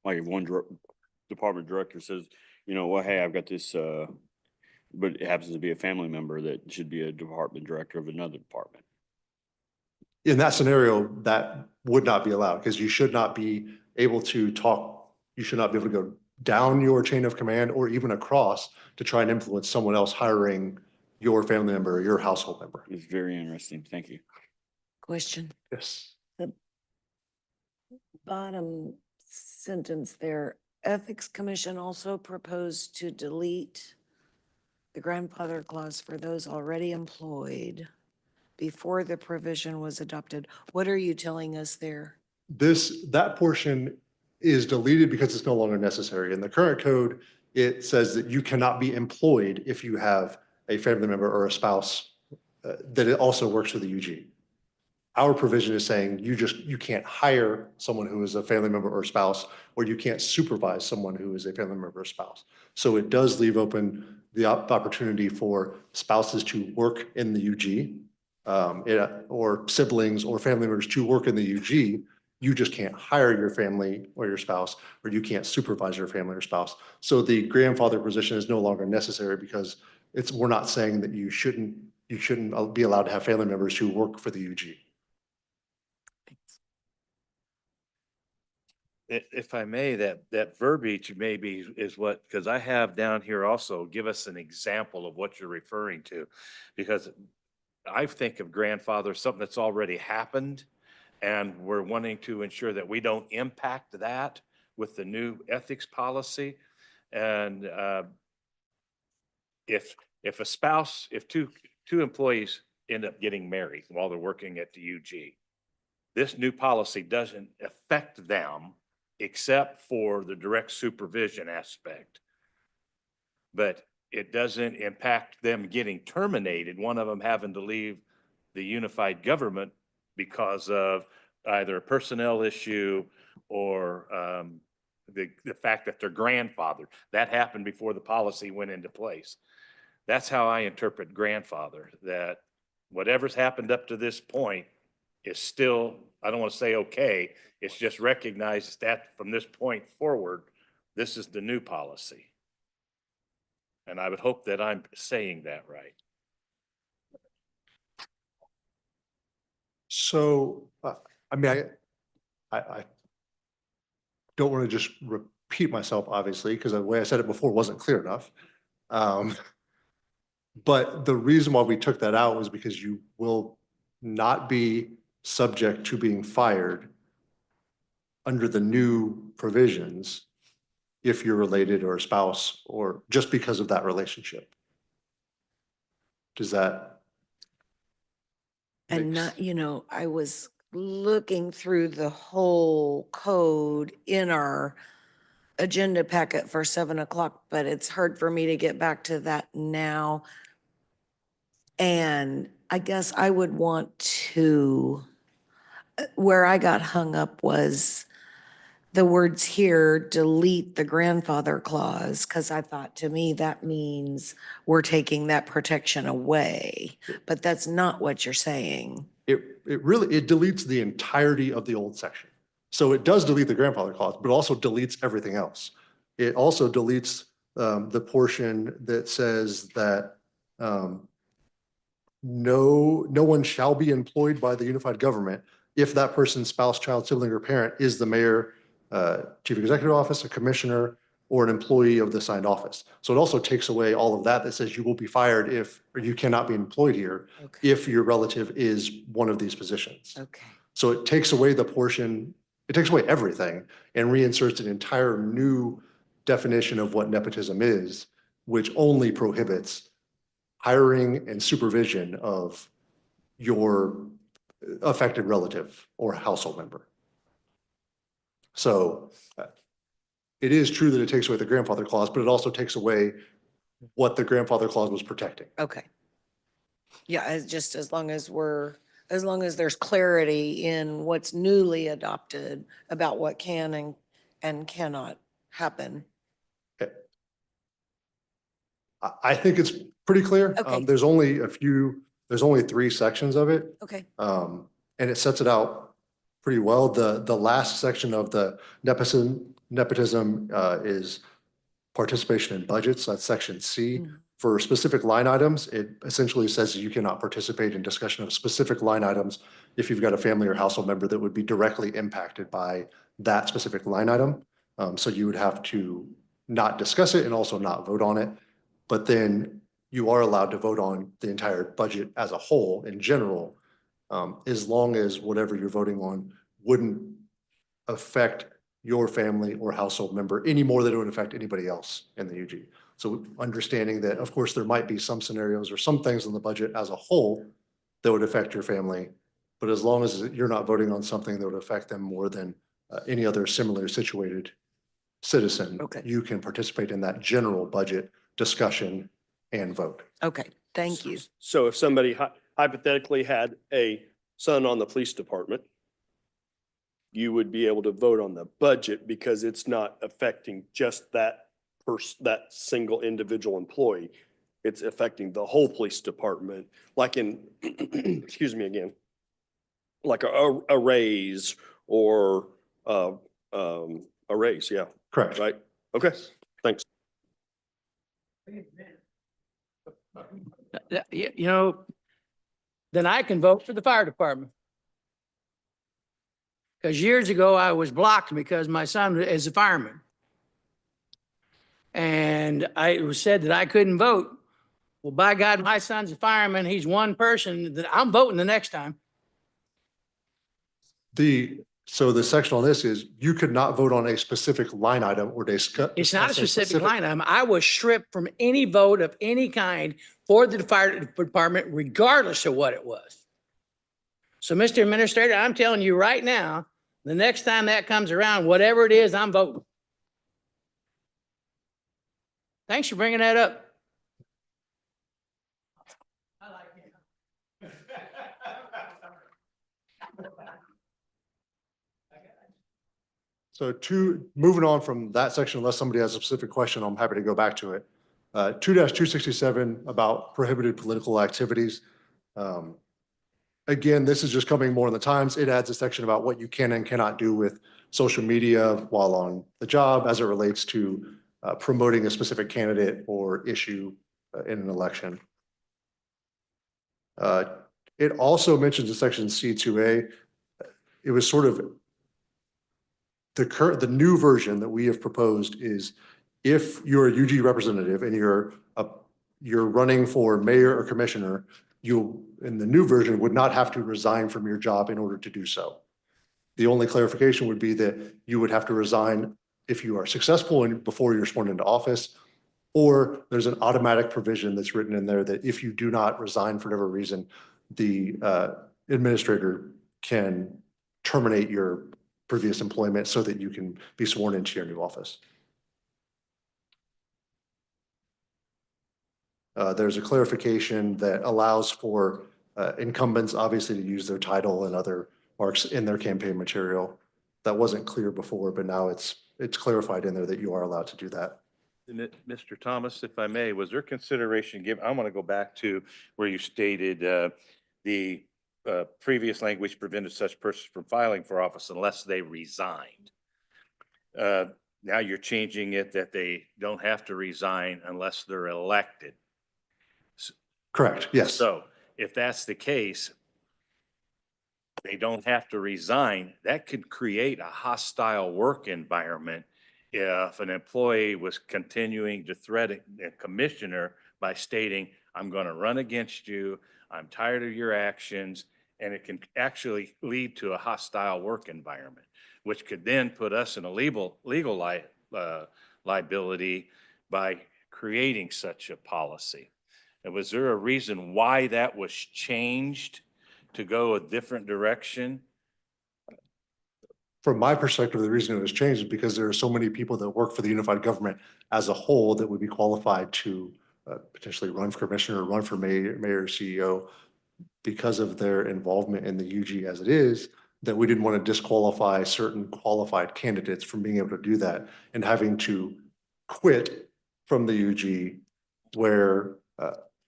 Like if one department director says, you know, well, hey, I've got this, but it happens to be a family member that should be a department director of another department. In that scenario, that would not be allowed, because you should not be able to talk. You should not be able to go down your chain of command or even across to try and influence someone else hiring your family member or your household member. It's very interesting. Thank you. Question. Yes. Bottom sentence there, Ethics Commission also proposed to delete the grandfather clause for those already employed before the provision was adopted. What are you telling us there? That portion is deleted because it's no longer necessary. In the current code, it says that you cannot be employed if you have a family member or a spouse that it also works for the UG. Our provision is saying you can't hire someone who is a family member or spouse, or you can't supervise someone who is a family member or spouse. So it does leave open the opportunity for spouses to work in the UG, or siblings or family members to work in the UG. You just can't hire your family or your spouse, or you can't supervise your family or spouse. So the grandfather position is no longer necessary because we're not saying that you shouldn't be allowed to have family members who work for the UG. If I may, that verbiage maybe is what, because I have down here also, give us an example of what you're referring to. Because I think of grandfather, something that's already happened, and we're wanting to ensure that we don't impact that with the new ethics policy. And if a spouse, if two employees end up getting married while they're working at the UG, this new policy doesn't affect them except for the direct supervision aspect. But it doesn't impact them getting terminated, one of them having to leave the unified government because of either a personnel issue or the fact that they're grandfathered. That happened before the policy went into place. That's how I interpret grandfather, that whatever's happened up to this point is still, I don't want to say okay, it's just recognized that from this point forward, this is the new policy. And I would hope that I'm saying that right. So, I mean, I don't want to just repeat myself, obviously, because the way I said it before wasn't clear enough. But the reason why we took that out was because you will not be subject to being fired under the new provisions if you're related or a spouse, or just because of that relationship. Does that? And makes- not, I was looking through the whole code in our agenda packet for 7 o'clock, but it's hard for me to get back to that now. And I guess I would want to, where I got hung up was the words here, delete the grandfather clause, because I thought to me that means we're taking that protection away, but that's not what you're saying. It deletes the entirety of the old section. So it does delete the grandfather clause, but also deletes everything else. It also deletes the portion that says that no one shall be employed by the unified government if that person's spouse, child, sibling, or parent is the mayor, chief executive office, a commissioner, or an employee of the assigned office. So it also takes away all of that says you will be fired or you cannot be employed here Okay. if your relative is one of these positions. Okay. So it takes away the portion, it takes away everything and reinserts an entire new definition of what nepotism is, which only prohibits hiring and supervision of your affected relative or household member. So it is true that it takes away the grandfather clause, but it also takes away what the grandfather clause was protecting. Okay. Yeah, it's just as long as there's clarity in what's newly adopted about what can and cannot happen. I think it's pretty clear. Okay. There's only 3 sections of it. Okay. And it sets it out pretty well. The last section of the nepotism is participation in budgets. That's section C. Mhm. For specific line items, it essentially says you cannot participate in discussion of specific line items if you've got a family or household member that would be directly impacted by that specific line item. So you would have to not discuss it and also not vote on it. But then you are allowed to vote on the entire budget as a whole in general, as long as whatever you're voting on wouldn't affect your family or household member any more than it would affect anybody else in the UG. So understanding that, of course, there might be some scenarios or some things in the budget as a whole that would affect your family, but as long as you're not voting on something that would affect them more than any other similar situated citizen, Okay. you can participate in that general budget discussion and vote. Okay, thank you. So if somebody hypothetically had a son on the police department, you would be able to vote on the budget because it's not affecting just that that single individual employee. It's affecting the whole police department, like in, excuse me again, like a raise or a raise, yeah, Correct. right? Okay, thanks. You know, then I can vote for the fire department. Because years ago, I was blocked because my son is a fireman. And it was said that I couldn't vote. Well, by God, my son's a fireman. He's one person that I'm voting the next time. So the section on this is you could not vote on a specific line item or discuss. It's not a specific line item. I was stripped from any vote of any kind for the fire department, regardless of what it was. So, Mr. Administrator, I'm telling you right now, the next time that comes around, whatever it is, I'm voting. Thanks for bringing that up. I like it. So moving on from that section, unless somebody has a specific question, I'm happy to go back to it. 2-267 about prohibited political activities. Again, this is just coming more in the times. It adds a section about what you can and cannot do with social media while on the job as it relates to promoting a specific candidate or issue in an election. It also mentions in section C2A, it was sort of the new version that we have proposed is if you're a UG representative and you're running for mayor or commissioner, you, in the new version, would not have to resign from your job in order to do so. The only clarification would be that you would have to resign if you are successful and before you're sworn into office, or there's an automatic provision that's written in there that if you do not resign for whatever reason, the administrator can terminate your previous employment so that you can be sworn into your new office. There's a clarification that allows for incumbents obviously to use their title and other marks in their campaign material. That wasn't clear before, but now it's clarified in there that you are allowed to do that. Mr. Thomas, if I may, was there consideration given? I want to go back to where you stated the previous language prevented such persons from filing for office unless they resigned. Now you're changing it that they don't have to resign unless they're elected. Correct, yes. So if that's the case, they don't have to resign. That could create a hostile work environment if an employee was continuing to threaten a commissioner by stating, I'm going to run against you, I'm tired of your actions, and it can actually lead to a hostile work environment, which could then put us in a legal liability by creating such a policy. And was there a reason why that was changed to go a different direction? From my perspective, the reason it was changed is because there are so many people that work for the unified government as a whole that would be qualified to potentially run for commissioner, run for mayor, CEO, because of their involvement in the UG as it is, that we didn't want to disqualify certain qualified candidates from being able to do that and having to quit from the UG where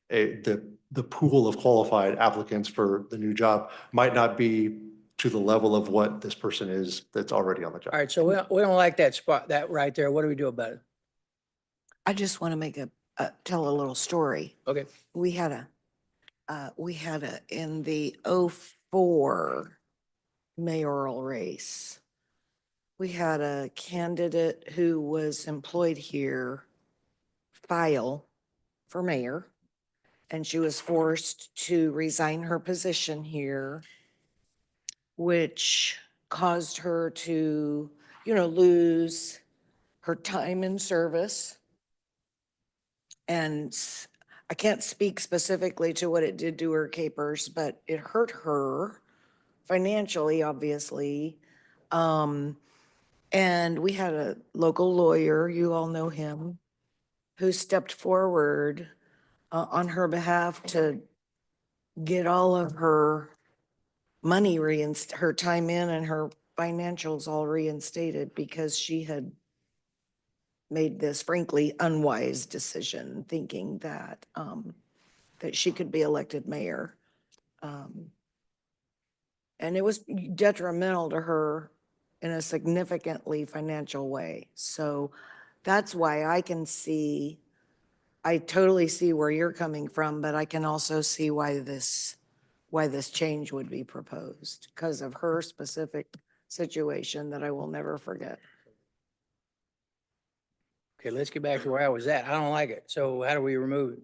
the pool of qualified applicants for the new job might not be to the level of what this person is that's already on the job. All right, so we don't like that spot, that right there. What do we do about it? I just want to tell a little story. Okay. We had in the '04 mayoral race, we had a candidate who was employed here file for mayor, and she was forced to resign her position here, which caused her to, lose her time in service. And I can't speak specifically to what it did to her capers, but it hurt her financially, obviously. And we had a local lawyer, you all know him, who stepped forward on her behalf to get all of her money her time in and her financials all reinstated because she had made this frankly unwise decision, thinking that, that she could be elected mayor. And it was detrimental to her in a significantly financial way. So that's why I totally see where you're coming from, but I can also see why this change would be proposed because of her specific situation that I will never forget. Okay, let's get back to where I was at. I don't like it. So how do we remove it?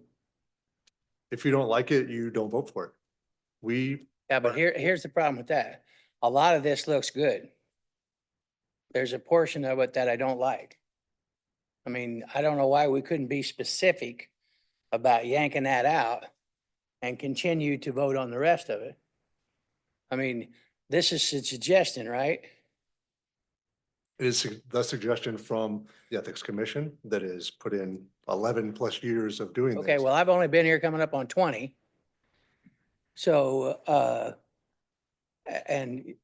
If you don't like it, you don't vote for it. Yeah, but here's the problem with that. A lot of this looks good. There's a portion of it that I don't like. I mean, I don't know why we couldn't be specific about yanking that out and continue to vote on the rest of it. I mean, this is a suggestion, right? It is the suggestion from the Ethics Commission that is put in 11+ years of doing this. Okay, well, I've only been here coming up on 20. So, and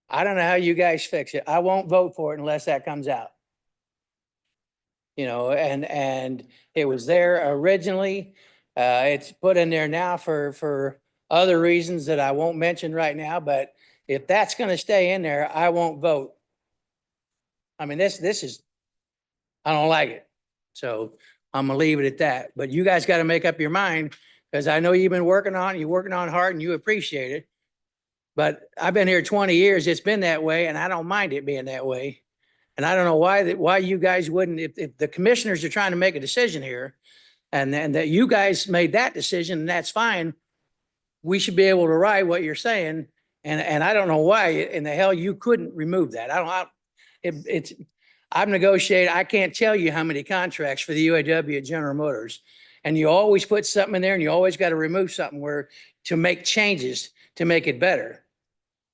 I don't know how you guys fix it. I won't vote for it unless that comes out. And it was there originally. It's put in there now for other reasons that I won't mention right now, but if that's gonna stay in there, I won't vote. I mean, this is, I don't like it. So I'm gonna leave it at that. But you guys gotta make up your mind, because I know you've been working on it, you're working on hard and you appreciate it. But I've been here 20 years, it's been that way, and I don't mind it being that way. And I don't know why you guys wouldn't, if the commissioners are trying to make a decision here, and that you guys made that decision, and that's fine. We should be able to write what you're saying. And I don't know why in the hell you couldn't remove that. I've negotiated, I can't tell you how many contracts for the UAW at General Motors. And you always put something in there and you always got to remove something to make changes to make it better.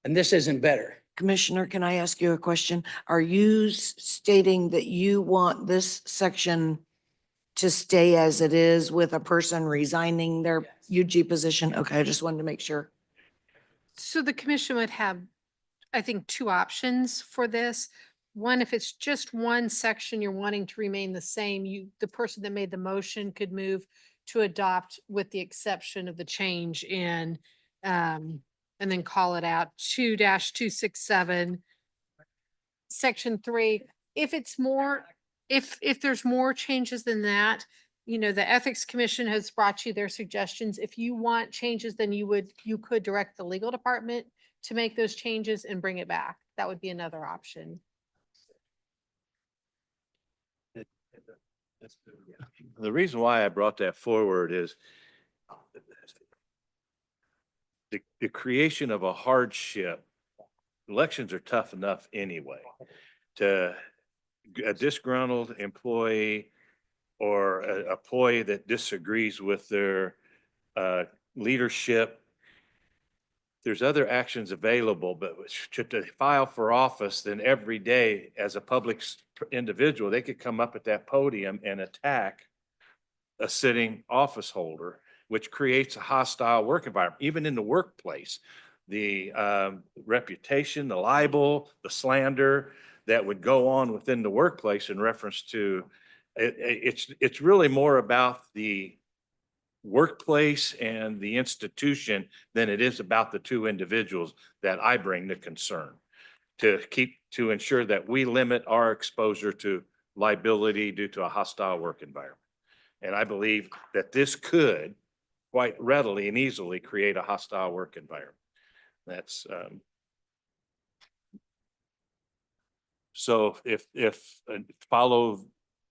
And this isn't better. Commissioner, can I ask you a question? Are you stating that you want this section to stay as it is with a person resigning their UG position? Okay, I just wanted to make sure. So the commission would have, I think, two options for this. One, if it's just one section you're wanting to remain the same, the person that made the motion could move to adopt with the exception of the change in, and then call it out 2-267, section 3. If it's more, if there's more changes than that, the Ethics Commission has brought you their suggestions. If you want changes, then you could direct the legal department to make those changes and bring it back. That would be another option. The reason why I brought that forward is the creation of a hardship. Elections are tough enough anyway. To a disgruntled employee or a employee that disagrees with their leadership, there's other actions available, but to file for office, then every day as a public individual, they could come up at that podium and attack a sitting office holder, which creates a hostile work environment, even in the workplace. The reputation, the libel, the slander that would go on within the workplace in reference to it's really more about the workplace and the institution than it is about the two individuals that I bring the concern to ensure that we limit our exposure to liability due to a hostile work environment. And I believe that this could quite readily and easily create a hostile work environment. That's So follow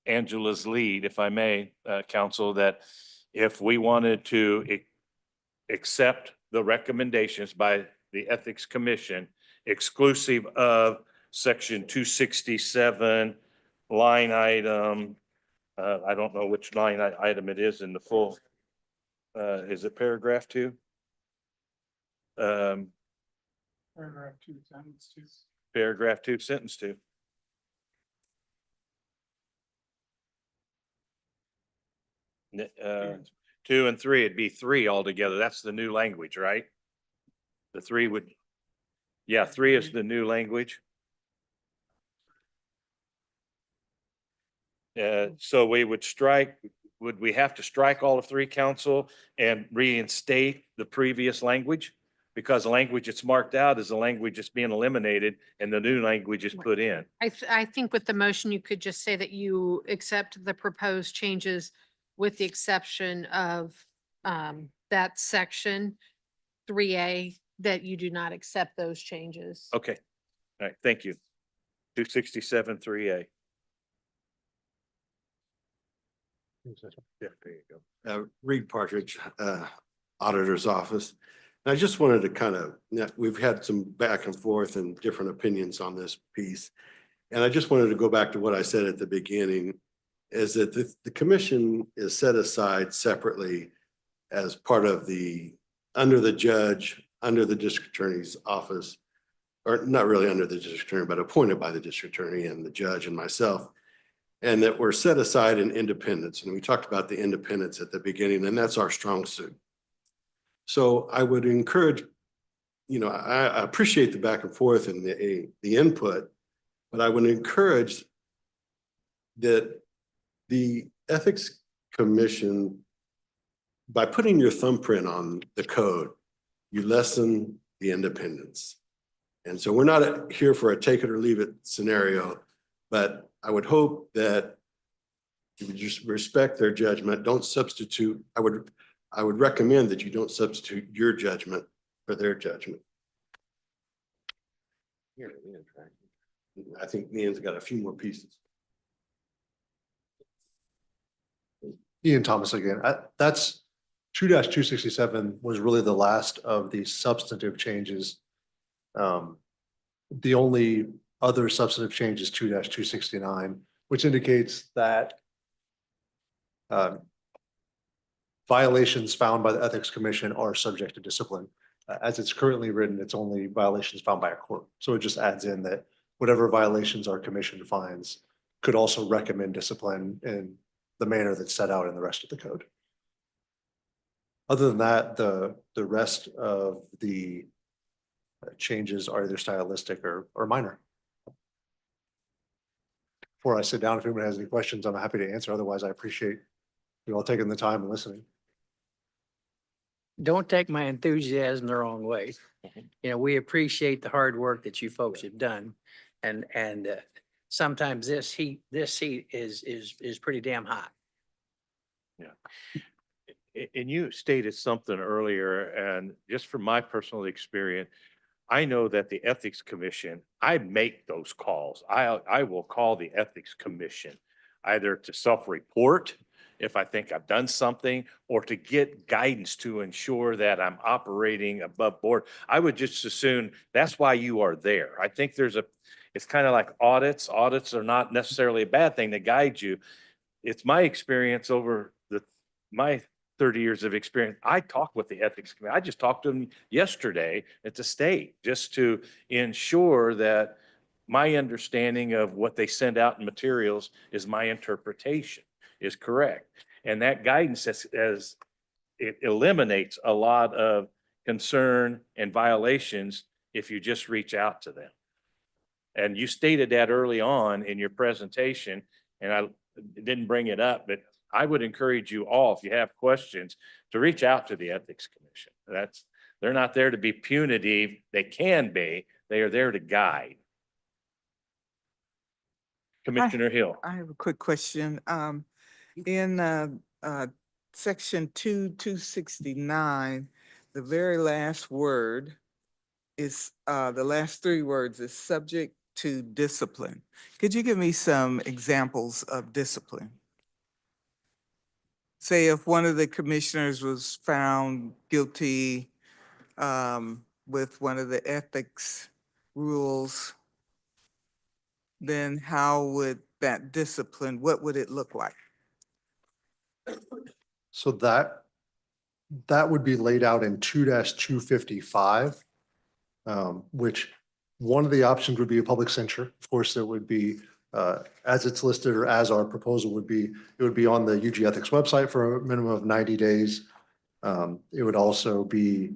Angela's lead, if I may, council, that if we wanted to accept the recommendations by the Ethics Commission exclusive of section 267 line item, I don't know which line item it is in the full, is it paragraph 2? Paragraph 2, sentence 2. Paragraph 2, sentence 2. Uh, 2 and 3, it'd be 3 altogether. That's the new language, right? The 3 would, yeah, 3 is the new language. So we would strike, would we have to strike all of 3, council, and reinstate the previous language? Because the language that's marked out is the language that's being eliminated and the new language is put in. I think with the motion, you could just say that you accept the proposed changes with the exception of that section 3A, that you do not accept those changes. Okay, all right, thank you. 267, 3A. Yeah, there you go. Reed Partridge, Auditor's Office. And I just wanted to kind of, we've had some back and forth and different opinions on this piece. And I just wanted to go back to what I said at the beginning, is that the commission is set aside separately as part of under the judge, under the district attorney's office, or not really under the district attorney, but appointed by the district attorney and the judge and myself. And that we're set aside in independence. And we talked about the independence at the beginning, and that's our strong suit. So I would encourage, I appreciate the back and forth and the input, but I would encourage that the Ethics Commission, by putting your thumbprint on the code, you lessen the independence. And so we're not here for a take it or leave it scenario, but I would hope that you would just respect their judgment. Don't substitute. I would recommend that you don't substitute your judgment for their judgment. I think Ian's got a few more pieces. Ian Thomas again. That's 2-267 was really the last of the substantive changes. The only other substantive change is 2-269, which indicates that violations found by the Ethics Commission are subject to discipline. As it's currently written, it's only violations found by a court. So it just adds in that whatever violations our commission finds could also recommend discipline in the manner that's set out in the rest of the code. Other than that, the rest of the changes are either stylistic or minor. Before I sit down, if anyone has any questions, I'm happy to answer. Otherwise, I appreciate you all taking the time and listening. Don't take my enthusiasm the wrong way. We appreciate the hard work that you folks have done. And sometimes this heat is pretty damn hot. Yeah. And you stated something earlier, and just from my personal experience, I know that the Ethics Commission, I make those calls. I will call the Ethics Commission either to self-report if I think I've done something, or to get guidance to ensure that I'm operating above board. I would just assume that's why you are there. I think it's kind of like audits. Audits are not necessarily a bad thing to guide you. It's my experience over my 30 years of experience. I talk with the Ethics Committee. I just talked to them yesterday at the state just to ensure that my understanding of what they send out in materials is my interpretation is correct. And that guidance as it eliminates a lot of concern and violations if you just reach out to them. And you stated that early on in your presentation, and I didn't bring it up, but I would encourage you all, if you have questions, to reach out to the Ethics Commission. They're not there to be punitive. They can be. They are there to guide. Commissioner Hill. I have a quick question. In section 2-269, the very last word is, the last 3 words is subject to discipline. Could you give me some examples of discipline? Say if one of the commissioners was found guilty with one of the ethics rules, then how would that discipline, what would it look like? So that would be laid out in 2-255, which one of the options would be a public censure. Of course, it would be, as it's listed or as our proposal would be, it would be on the UG Ethics website for a minimum of 90 days. It would also be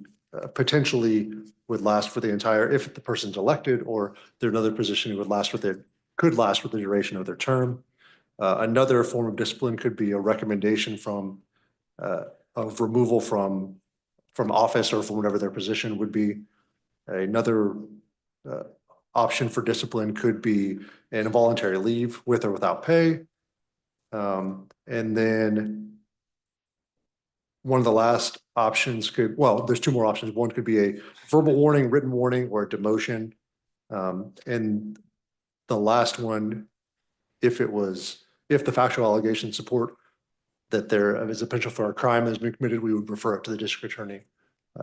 potentially would last for the entire, if the person's elected or they're another position, it would last with it, could last for the duration of their term. Another form of discipline could be a recommendation from of removal from office or from whatever their position would be. Another option for discipline could be an involuntary leave with or without pay. And then one of the last options could, well, there's two more options. One could be a verbal warning, written warning, or a demotion. And the last one, if the factual allegations support that there is a potential for a crime that has been committed, we would refer it to the district attorney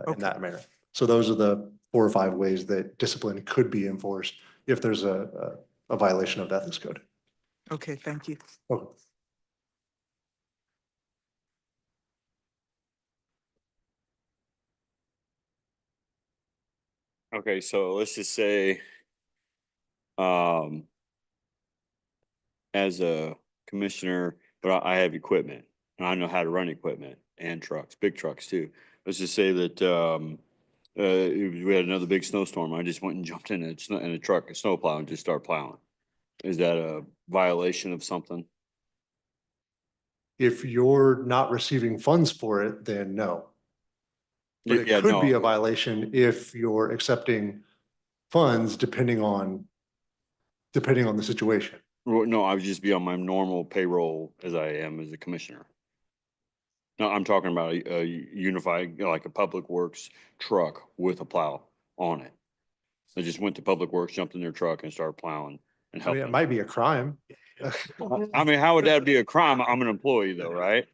in that manner. So those are the 4 or 5 ways that discipline could be enforced if there's a violation of the ethics code. Okay, thank you. Okay. Okay, so let's just say, as a commissioner, but I have equipment and I know how to run equipment and trucks, big trucks too. Let's just say that, we had another big snowstorm. I just went and jumped in a truck, a snowplow, and just started plowing. Is that a violation of something? If you're not receiving funds for it, then no. But it Yeah, could be no. a violation if you're accepting funds depending on the situation. Well, no, I would just be on my normal payroll as I am as a commissioner. No, I'm talking about a unified, like a public works truck with a plow on it. I just went to public works, jumped in their truck and started plowing and I mean, helping. it might be a crime. I mean, how would that be a crime? I'm an employee though, right?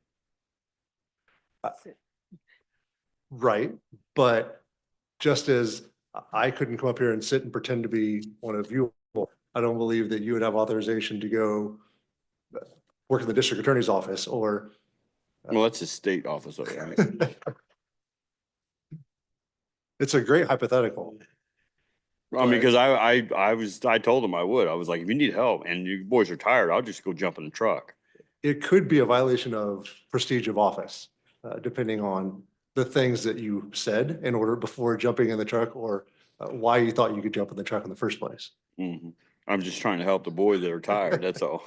Right, but just as I couldn't come up here and sit and pretend to be one of you, I don't believe that you would have authorization to go work in the district attorney's office or. Well, that's a state office. I mean, It's a great hypothetical. because I told them I would. I was like, if you need help and you boys are tired, I'll just go jump in the truck. It could be a violation of prestige of office, depending on the things that you said in order before jumping in the truck or why you thought you could jump in the truck in the first place. I'm just trying to help the boys that are tired. That's all.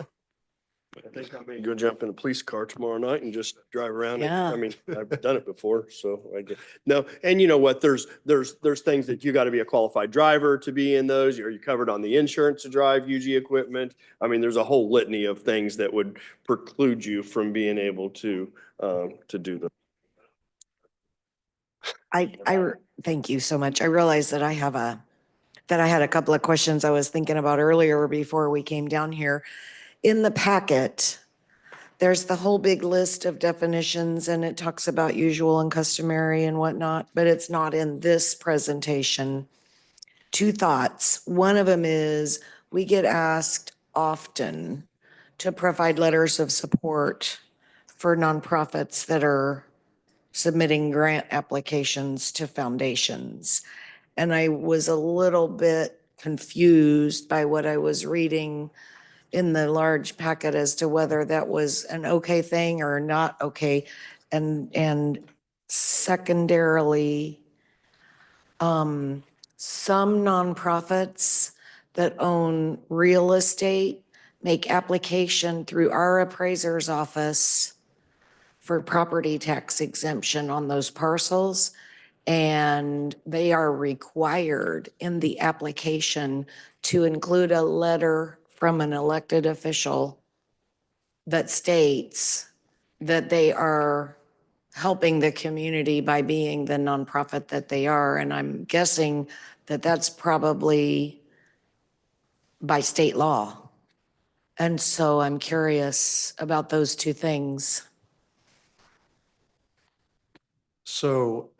I think I may go jump in a police car tomorrow night and just drive around it. Yeah. I mean, I've done it before, so I get, no, and you know what, there's things that you gotta be a qualified driver to be in those. Are you covered on the insurance to drive UG equipment? I mean, there's a whole litany of things that would preclude you from being able to do them. Thank you so much. I realize that I had a couple of questions I was thinking about earlier before we came down here. In the packet, there's the whole big list of definitions and it talks about usual and customary and whatnot, but it's not in this presentation. 2 thoughts. One of them is we get asked often to provide letters of support for nonprofits that are submitting grant applications to foundations. And I was a little bit confused by what I was reading in the large packet as to whether that was an okay thing or not okay. And secondarily, some nonprofits that own real estate make application through our appraiser's office for property tax exemption on those parcels. And they are required in the application to include a letter from an elected official that states that they are helping the community by being the nonprofit that they are. And I'm guessing that that's probably by state law. And so I'm curious about those two things. So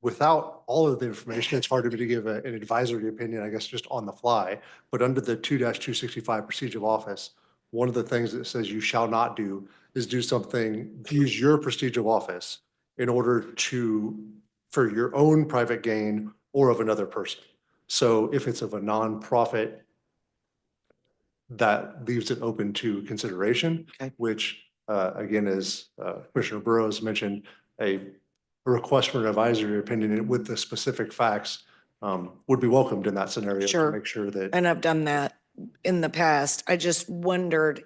without all of the information, it's hard for me to give an advisory opinion, I guess, just on the fly. But under the 2-265 procedure of office, one of the things that says you shall not do is do something, use your prestige of office in order to, for your own private gain or of another person. So if it's of a nonprofit, that leaves it open to consideration, Okay. which, again, as Commissioner Burrows mentioned, a request for an advisory opinion with the specific facts would be welcomed in that scenario to Sure. make sure that. And I've done that in the past. I just wondered,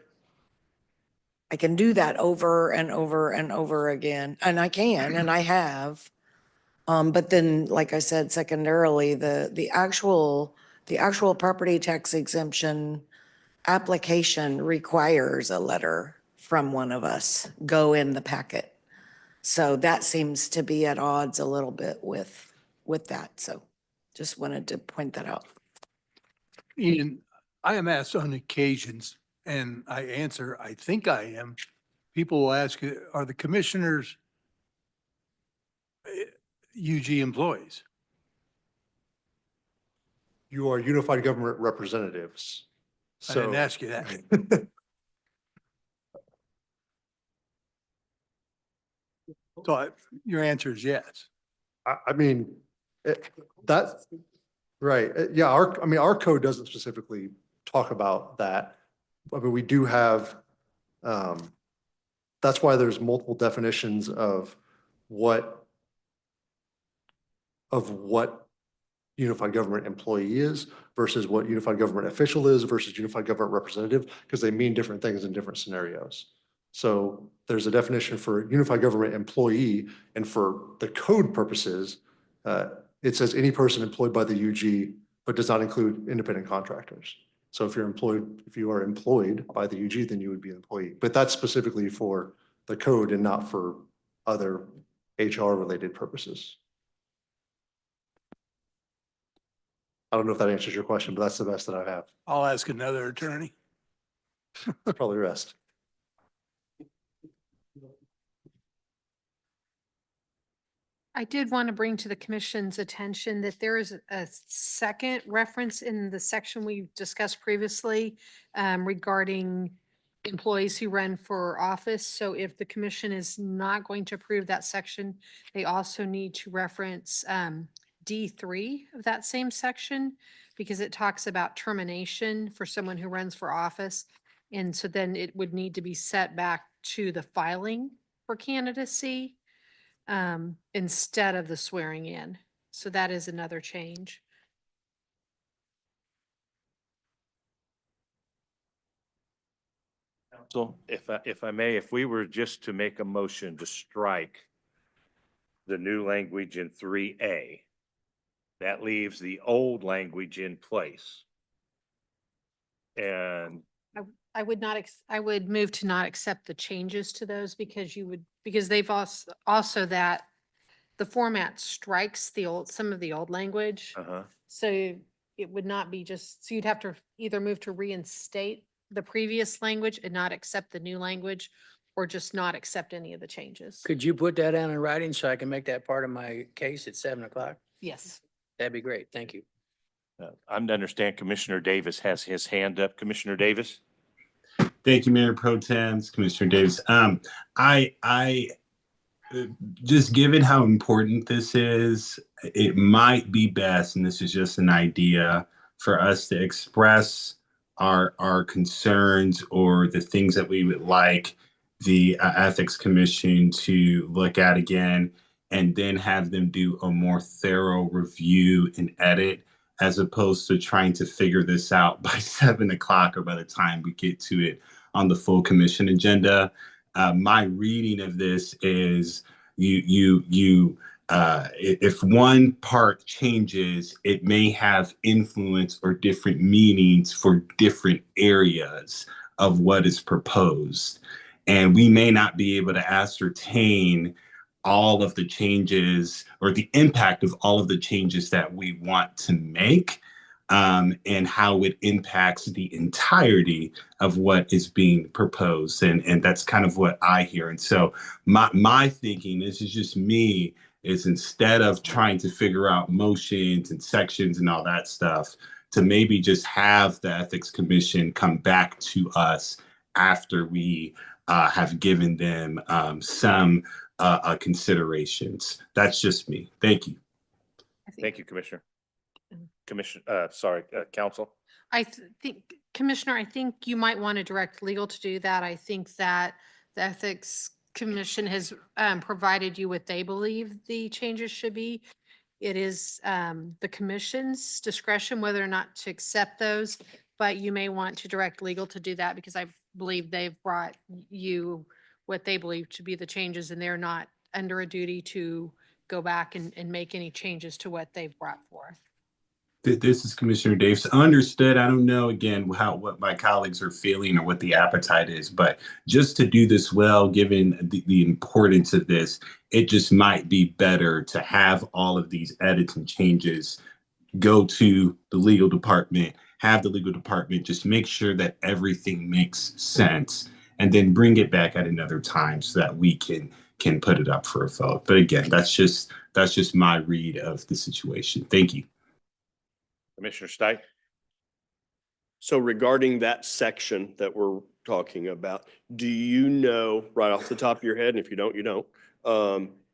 I can do that over and over and over again, and I can, and I have. But then, like I said, secondarily, the actual property tax exemption application requires a letter from one of us go in the packet. So that seems to be at odds a little bit with that. So just wanted to point that out. Ian, I am asked on occasions, and I answer, I think I am. People will ask, are the commissioners UG employees? You are unified government representatives. I didn't So ask you that. So your answer is yes. I mean, that, right, yeah, our code doesn't specifically talk about that. I mean, we do have, that's why there's multiple definitions of what unified government employee is versus what unified government official is versus unified government representative, because they mean different things in different scenarios. So there's a definition for unified government employee, and for the code purposes, it says any person employed by the UG, but does not include independent contractors. So if you are employed by the UG, then you would be an employee. But that's specifically for the code and not for other HR related purposes. I don't know if that answers your question, but that's the best that I have. I'll ask another attorney. Probably rest. I did want to bring to the commission's attention that there is a second reference in the section we discussed previously regarding employees who run for office. So if the commission is not going to approve that section, they also need to reference D3 of that same section, because it talks about termination for someone who runs for office. And so then it would need to be set back to the filing for candidacy instead of the swearing in. So that is another change. Council, if I may, if we were just to make a motion to strike the new language in 3A, that leaves the old language in place. And I would not, I would move to not accept the changes to those, because because they've also that the format strikes some of the old language. So it would not be so you'd have to either move to reinstate the previous language and not accept the new language, or just not accept any of the changes. Could you put that down in writing so I can make that part of my case at 7:00? Yes. That'd be great. Thank you. I'm to understand Commissioner Davis has his hand up. Commissioner Davis? Thank you, Mayor Pro Tem, Commissioner Davis. I just given how important this is, it might be best, and this is just an idea, for us to express our concerns or the things that we would like the Ethics Commission to look at again, and then have them do a more thorough review and edit, as opposed to trying to figure this out by 7:00 or by the time we get to it on the full commission agenda. My reading of this is if one part changes, it may have influence or different meanings for different areas of what is proposed. And we may not be able to ascertain all of the changes or the impact of all of the changes that we want to make and how it impacts the entirety of what is being proposed. And that's kind of what I hear. And so my thinking, this is just me, is instead of trying to figure out motions and sections and all that stuff, to maybe just have the Ethics Commission come back to us after we have given them some considerations. That's just me. Thank you. Thank you, Commissioner. Council. Think, Commissioner, I think you might want to direct legal to do that. I think that the Ethics Commission has provided you what they believe the changes should be. It is the commission's discretion whether or not to accept those, but you may want to direct legal to do that because I believe they've brought you what they believe to be the changes, and they're not under a duty to go back and make any changes to what they've brought forth. This is Commissioner Davis. Understood. I don't know, again, what my colleagues are feeling or what the appetite is, but just to do this well, given the importance of this, it just might be better to have all of these edits and changes go to the legal department, have the legal department just make sure that everything makes sense, and then bring it back at another time so that we can put it up for a vote. But again, that's just my read of the situation. Thank you. Commissioner Stike. So regarding that section that we're talking about, do you know right off the top of your head, and if you don't, you don't,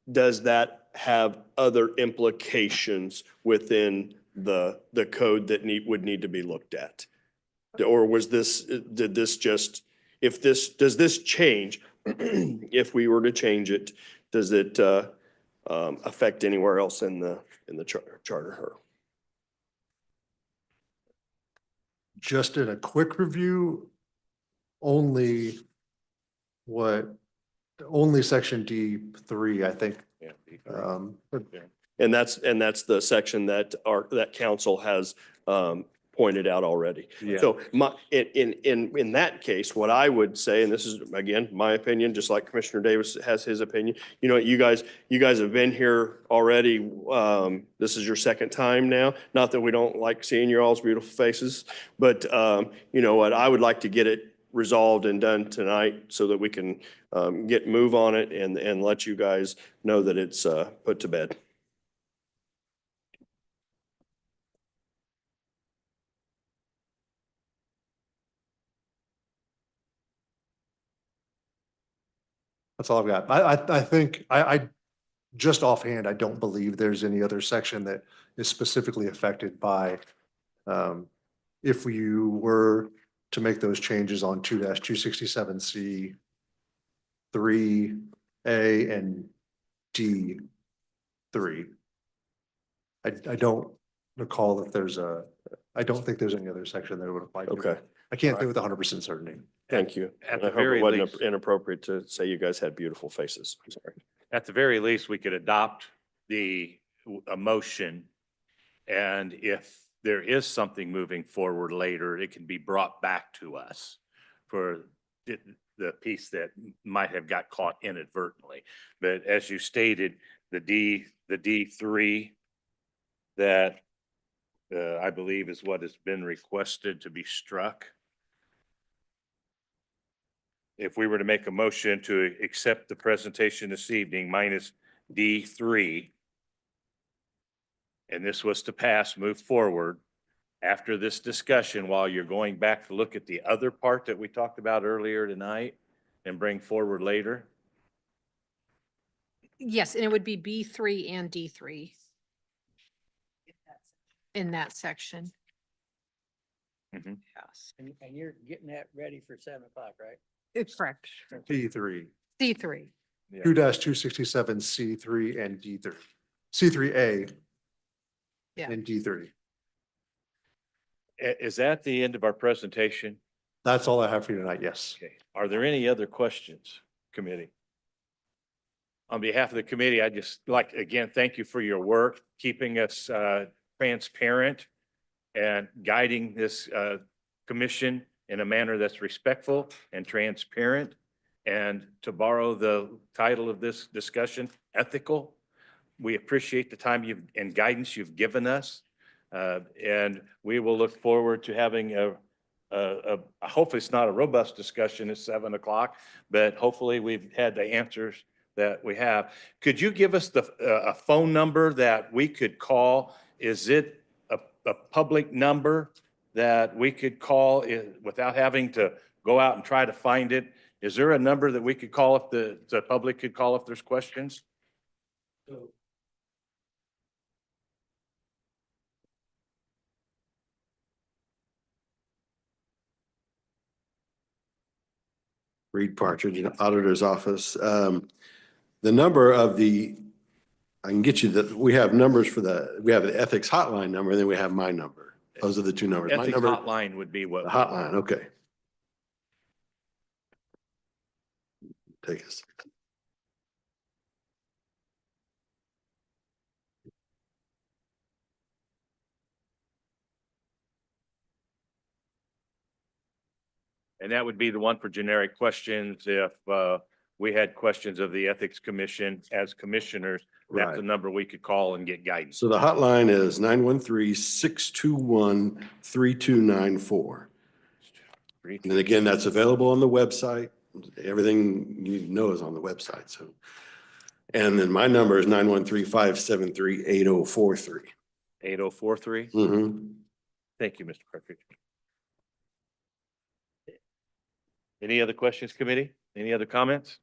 does that have other implications within the code that would need to be looked at? Or was this, did this just, does this change, if we were to change it, does it affect anywhere else in the charter? Just in a quick review, only section D3, I think. And that's the section that that council has pointed out already. Yeah. So in that case, what I would say, and this is again my opinion, just like Commissioner Davis has his opinion. You know, you guys have been here already. This is your second time now. Not that we don't like seeing your all's beautiful faces, but you know what? I would like to get it resolved and done tonight so that we can move on it and let you guys know that it's put to bed. That's all I've got. I think I just offhand, I don't believe there's any other section that is specifically affected by if you were to make those changes on 2-267C 3A and D3. I don't recall if I don't think there's any other section that would apply to. Okay. I can't say with 100% certainty. Thank you. At And the I hope very it wasn't least- inappropriate to say you guys had beautiful faces. I'm sorry. At the very least, we could adopt a motion. And if there is something moving forward later, it can be brought back to us for the piece that might have got caught inadvertently. But as you stated, the D3 that I believe is what has been requested to be struck. If we were to make a motion to accept the presentation this evening minus D3, and this was to pass, move forward, after this discussion, while you're going back to look at the other part that we talked about earlier tonight and bring forward later. Yes, and it would be B3 and D3 in that section. Mhm. Yes. And you're getting that ready for 7 o'clock, right? It's correct. D3. D3. 2-267C3 and D3. C3A Yeah. and D3. Is that the end of our presentation? That's all I have for you tonight, yes. Okay. Are there any other questions, committee? On behalf of the committee, I just like, again, thank you for your work, keeping us transparent and guiding this commission in a manner that's respectful and transparent. And to borrow the title of this discussion, ethical. We appreciate the time and guidance you've given us. And we will look forward to having I hope it's not a robust discussion at 7 o'clock, but hopefully we've had the answers that we have. Could you give us a phone number that we could call? Is it a public number that we could call without having to go out and try to find it? Is there a number that we could call if the public could call if there's questions? Reed Partridge, Auditor's Office. The number of I can get you we have numbers we have an ethics hotline number, and then we have my number. Those are the two numbers. My Ethics number, hotline would be what? the hotline, okay. Take us. And that would be the one for generic questions. If we had questions of the Ethics Commission as commissioners, that's Right. the number we could call and get guidance. So the hotline is 913-621-3294. And then again, that's available on the website. Everything you know is on the website, so. And then my number is 913-573-8043. 8043. Mm-hmm. Thank you, Mr. Partridge. Any other questions, committee? Any other comments?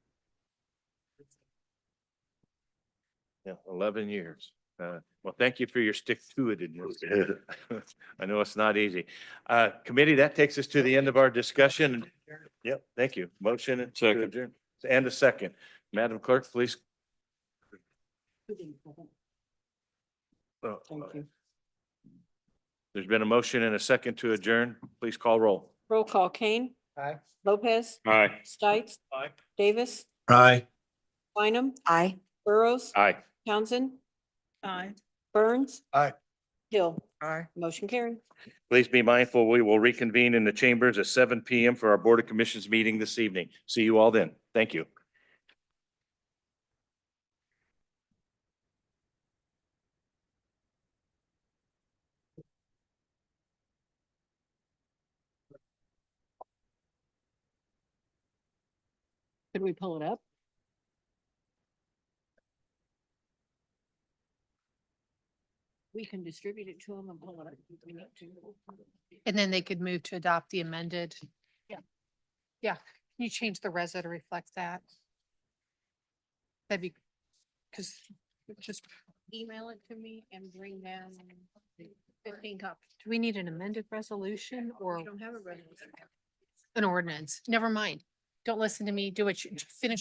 Yeah, 11 years. Well, thank you for your stick-to-itiveness. I know it's not easy. Committee, that takes us to the end of our discussion. Yep, thank you. Motion and Second. adjourn. And a second. Madam Clerk, please. Thank you. There's been a motion and a second to adjourn. Please call roll. Roll call, Kane. Aye. Lopez. Aye. Stites. Aye. Davis. Aye. Bynum. Aye. Burrows. Aye. Townsend. Aye. Burns. Aye. Hill. Aye. Motion carried. Please be mindful, we will reconvene in the chambers at 7 PM for our Board of Commissioners meeting this evening. See you all then. Thank you. Could we pull it up? We can distribute it to them and pull it up if we need to. And then they could move to adopt the amended. Yeah. Yeah, can you change the resa to reflect that? That'd be, because just, Email it to me and bring down 15 copies. do we need an amended resolution or We don't have a resolution. an ordinance? Never mind. Don't listen to me. Do it. Finish